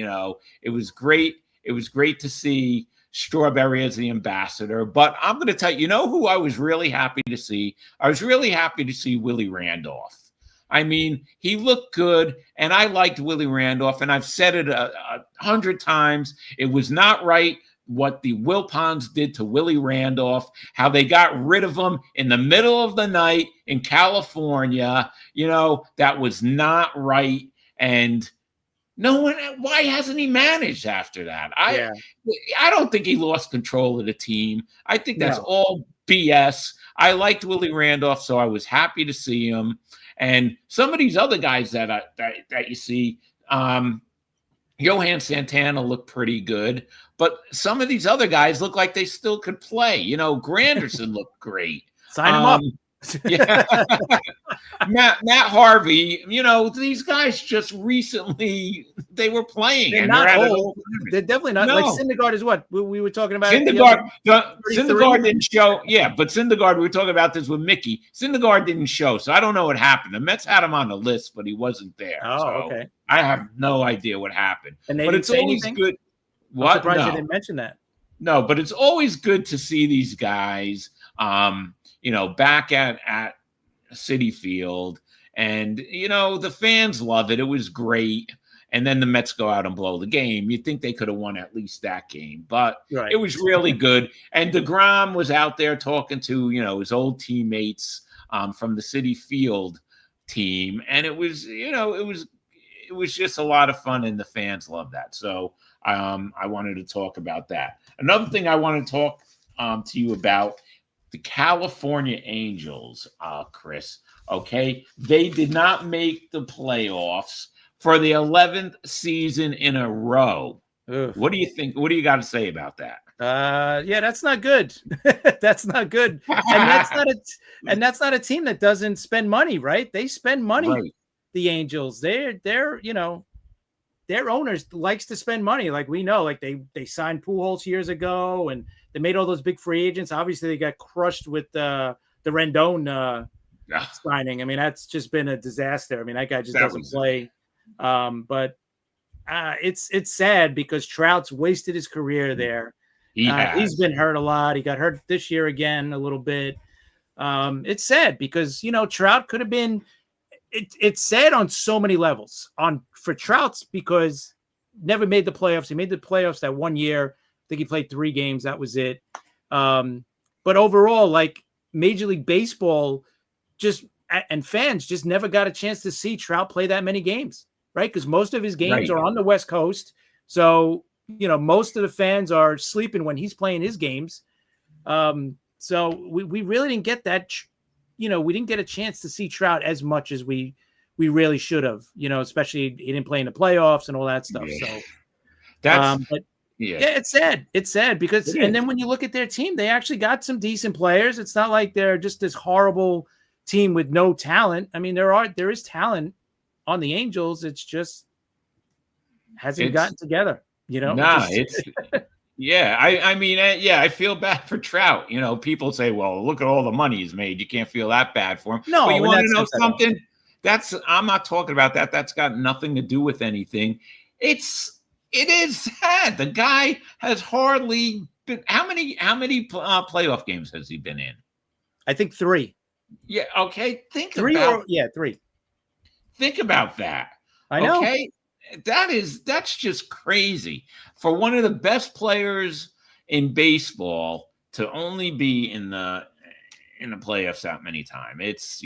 It was great. It was great to see Strawberry as the ambassador. But I'm going to tell you, who I was really happy to see? I was really happy to see Willie Randolph. I mean, he looked good, and I liked Willie Randolph, and I've said it 100 times. It was not right what the Wilpons did to Willie Randolph, how they got rid of him in the middle of the night in California. That was not right. And no one, why hasn't he managed after that? I don't think he lost control of the team. I think that's all BS. I liked Willie Randolph, so I was happy to see him. And some of these other guys that you see, Johan Santana looked pretty good, but some of these other guys look like they still could play. Granderson looked great. Sign him up. Yeah. Matt Harvey, these guys just recently, they were playing. They're and not old. They're definitely not. No. Like Syndergaard is what we were talking about. Syndergaard didn't show. Yeah, but Syndergaard, we were talking about this with Mickey. Syndergaard didn't show, so I don't know what happened. The Mets had him on the list, but he wasn't there. Oh, so okay. I have no idea what happened. And they but didn't it's say always anything? good. I'm surprised they didn't mention that. No, but it's always good to see these guys, back at Citi Field. And, the fans love it. It was great. And then the Mets go out and blow the game. You'd think they could have won at least that game. But It was really good. And DeGrom was out there talking to, his old teammates from the Citi Field team. And it was, it was just a lot of fun, and the fans love that. So I wanted to talk about that. Another thing I want to talk to you about, the California Angels, Chris, okay? They did not make the playoffs for the 11th season in a row. Ugh. What do you think? What do you got to say about that? Yeah, that's not good. That's not good. And that's not a team that doesn't spend money, right? They spend money. Right. The Angels, they're their owners likes to spend money. Like we know, like they signed Pujols years ago, and they made all those big free agents. Obviously, they got crushed with the Rendon signing. I mean, that's just been a disaster. I mean, that guy just doesn't play. But it's sad because Trout's wasted his career there. He's been hurt a lot. He got hurt this year again a little bit. It's sad because Trout could have been. It's sad on so many levels. For Trout's because never made the playoffs. He made the playoffs that 1 year. I think he played 3 games. That was it. But overall, like Major League Baseball, and fans just never got a chance to see Trout play that many games, right? Because most of his games are on the West Coast. So most of the fans are sleeping when he's playing his games. So we really didn't get that. We didn't get a chance to see Trout as much as we really should have, especially he didn't play in the playoffs and all that stuff. Yeah. So that's, it's sad. It's sad because, and then when you look at their team, they actually got some decent players. It's not like they're just this horrible team with no talent. I mean, there is talent on the Angels. It's just hasn't gotten together, Yeah, I mean, yeah, I feel bad for Trout. You know, people say, "Well, look at all the money he's made. You can't feel that bad for him." But you No, in want that to know sense, I don't. something? I'm not talking about that. That's got nothing to do with anything. It is sad. The guy has hardly been. How many playoff games has he been in? I think three. Yeah. Okay. Three. Think about that. I know. Okay. That's just crazy for one of the best players in baseball to only be in the playoffs that many times. It's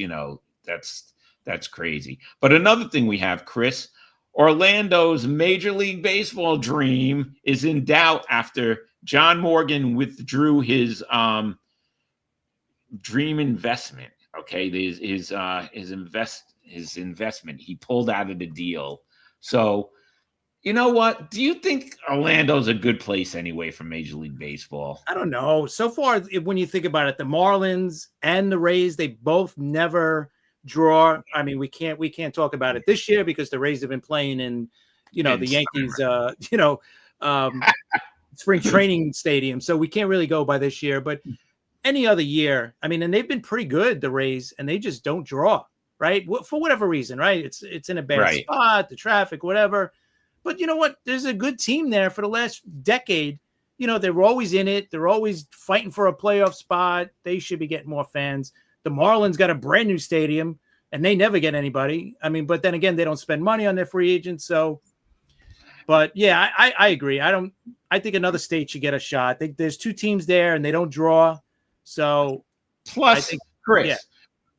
that's crazy. But another thing we have, Chris, Orlando's Major League Baseball dream is in doubt after John Morgan withdrew his dream investment. Okay, his investment. He pulled out of the deal. So, you know what? Do you think Orlando's a good place anyway for Major League Baseball? I don't know. So far, when you think about it, the Marlins and the Rays, they both never draw. I mean, we can't talk about it this year because the Rays have been playing in, the Yankees, spring training stadium. So we can't really go by this year, but any other year, I mean, and they've been pretty good, the Rays, and they just don't draw, right? For whatever reason, right? It's in a bad spot, the traffic, whatever. But you know what? There's a good team there for the last decade. They were always in it. They're always fighting for a playoff spot. They should be getting more fans. The Marlins got a brand new stadium, and they never get anybody. I mean, but then again, they don't spend money on their free agents. So, but yeah, I agree. I think another state should get a shot. I think there's two teams there, and they don't draw. So, plus, Chris,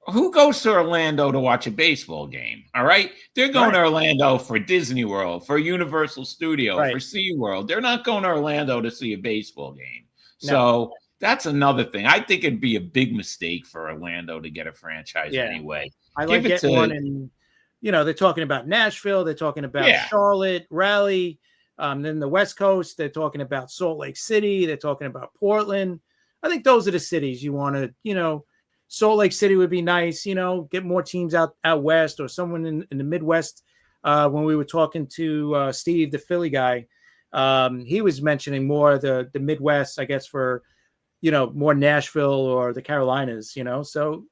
who goes to Orlando to watch a baseball game? All right. They're going to Orlando for Disney World, for Universal Studio, for SeaWorld. They're not going to Orlando to see a baseball game. So that's another thing. I think it'd be a big mistake for Orlando to get a franchise anyway. I like getting one in, they're talking about Nashville. They're talking about Charlotte, Raleigh. Then the West Coast, they're talking about Salt Lake City. They're talking about Portland. I think those are the cities you want to, Salt Lake City would be nice, get more teams out west or someone in the Midwest. When we were talking to Steve, the Philly guy, he was mentioning more the Midwest, I guess, for, more Nashville or the Carolinas, So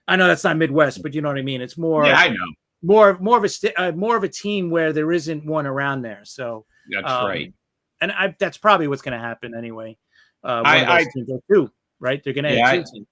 I know that's not Midwest, but you know what I mean? It's more. Yeah, I know. More of a team where there isn't one around there. So that's right. And that's probably what's going to happen anyway. I teams too, right? They're going to add two teams.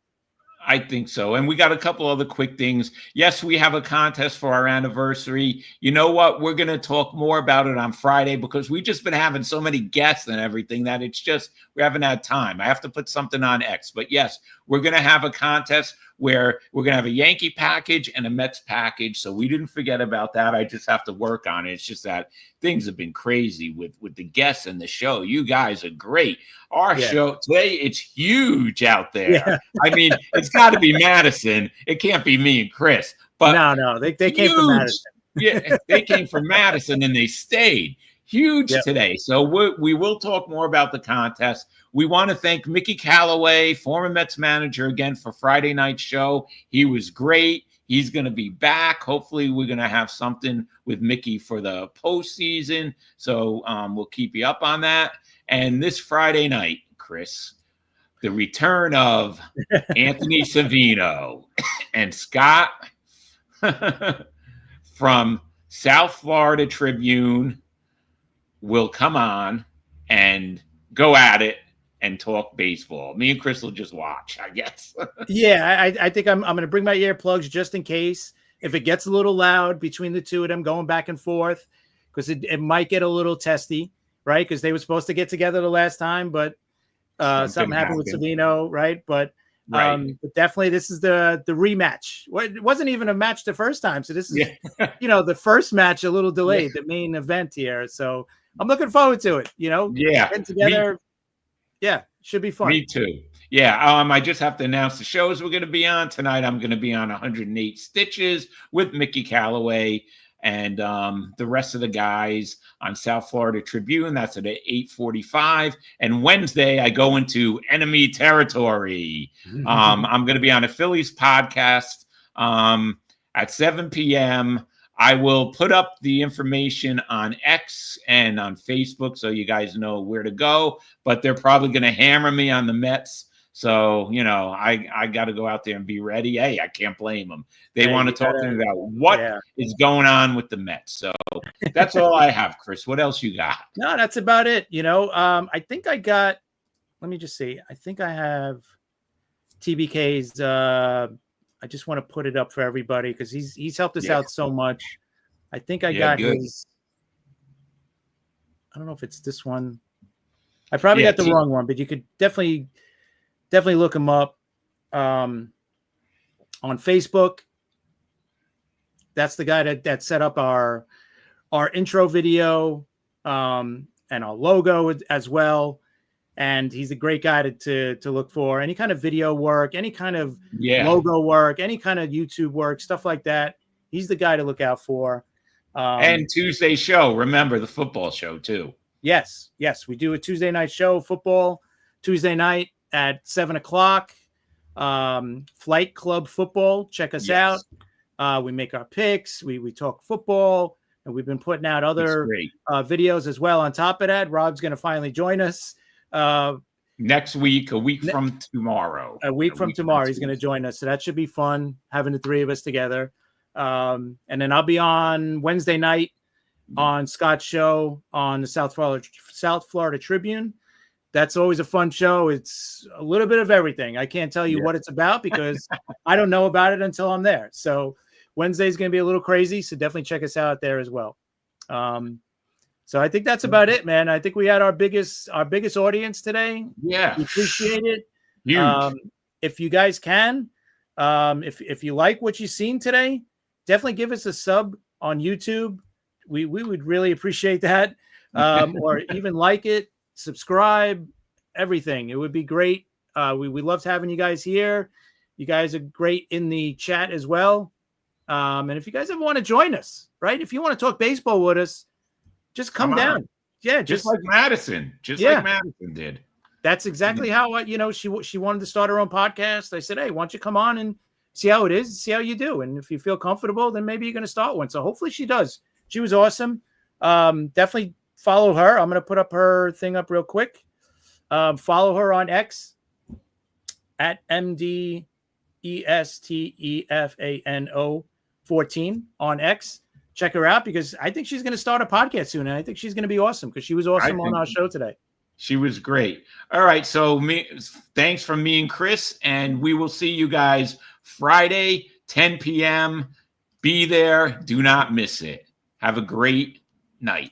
I think so. And we got a couple other quick things. Yes, we have a contest for our anniversary. You know what? We're going to talk more about it on Friday because we've just been having so many guests and everything that we haven't had time. I have to put something on X. But yes, we're going to have a contest where we're going to have a Yankee package and a Mets package. So we didn't forget about that. I just have to work on it. It's just that things have been crazy with the guests and the show. You guys are great. Our show today, it's huge out there. Yeah. I mean, it's got to be Madison. It can't be me and Chris. But no, they came from Madison. Yeah, they came from Madison and they stayed. Huge today. So we will talk more about the contest. We want to thank Mickey Callaway, former Mets manager, again for Friday night show. He was great. He's going to be back. Hopefully, we're going to have something with Mickey for the postseason. So we'll keep you up on that. And this Friday night, Chris, the return of Anthony Savino and Scott from South Florida Tribune will come on and go at it and talk baseball. Me and Chris will just watch, I guess. Yeah, I think I'm going to bring my earplugs just in case. If it gets a little loud between the two of them going back and forth, because it might get a little testy, right? Because they were supposed to get together the last time, but something happened with Savino, right? But definitely this is the rematch. It wasn't even a match the first time. So this is, the first match a little delayed, the main event here. So I'm looking forward to it, getting together. Should be fun. Me too. Yeah, I just have to announce the shows we're going to be on tonight. I'm going to be on 108 Stitches with Mickey Callaway and the rest of the guys on South Florida Tribune. That's at 8:45. And Wednesday, I go into enemy territory. I'm going to be on a Phillies podcast at 7 p.m. I will put up the information on X and on Facebook so you guys know where to go, but they're probably going to hammer me on the Mets. So, I got to go out there and be ready. Hey, I can't blame them. They want to talk to me about what is going on with the Mets. So that's all I have, Chris. What else you got? No, that's about it. I think I got, let me just see. I think I have TBK's, I just want to put it up for everybody because he's helped us out so much. I think I got his. I don't know if it's this one. I probably got the wrong one, but you could definitely look him up on Facebook. That's the guy that set up our intro video and our logo as well. And he's a great guy to look for. Any kind of video work, any kind of logo work, any kind of YouTube work, stuff like that. He's the guy to look out for. And Tuesday show. Remember the football show too. Yes. We do a Tuesday night show, football, Tuesday night at 7:00. Flight Club Football. Check us out. We make our picks. We talk football. And we've been putting out other videos as well. On top of that, Rob's going to finally join us. Next week, a week from tomorrow. A week from tomorrow, he's going to join us. So that should be fun, having the three of us together. And then I'll be on Wednesday night on Scott's show on the South Florida Tribune. That's always a fun show. It's a little bit of everything. I can't tell you what it's about because I don't know about it until I'm there. So Wednesday is going to be a little crazy. So definitely check us out there as well. So I think that's about it, man. I think we had our biggest audience today. Yeah. We appreciate it. Huge. If you guys can, if you like what you've seen today, definitely give us a sub on YouTube. We would really appreciate that. Or even like it, subscribe, everything. It would be great. We loved having you guys here. You guys are great in the chat as well. And if you guys ever want to join us, right? If you want to talk baseball with us, just come down. Yeah, just like Madison. Like Madison did. That's exactly how she wanted to start her own podcast. I said, hey, why don't you come on and see how it is, see how you do. And if you feel comfortable, then maybe you're going to start one. So hopefully she does. She was awesome. Definitely follow her. I'm going to put up her thing up real quick. Follow her on X at MDESTEFANO14 on X. Check her out because I think she's going to start a podcast soon. And I think she's going to be awesome because she was awesome on our show today. She was great. All right. So thanks from me and Chris, and we will see you guys Friday, 10 p.m. Be there. Do not miss it. Have a great night.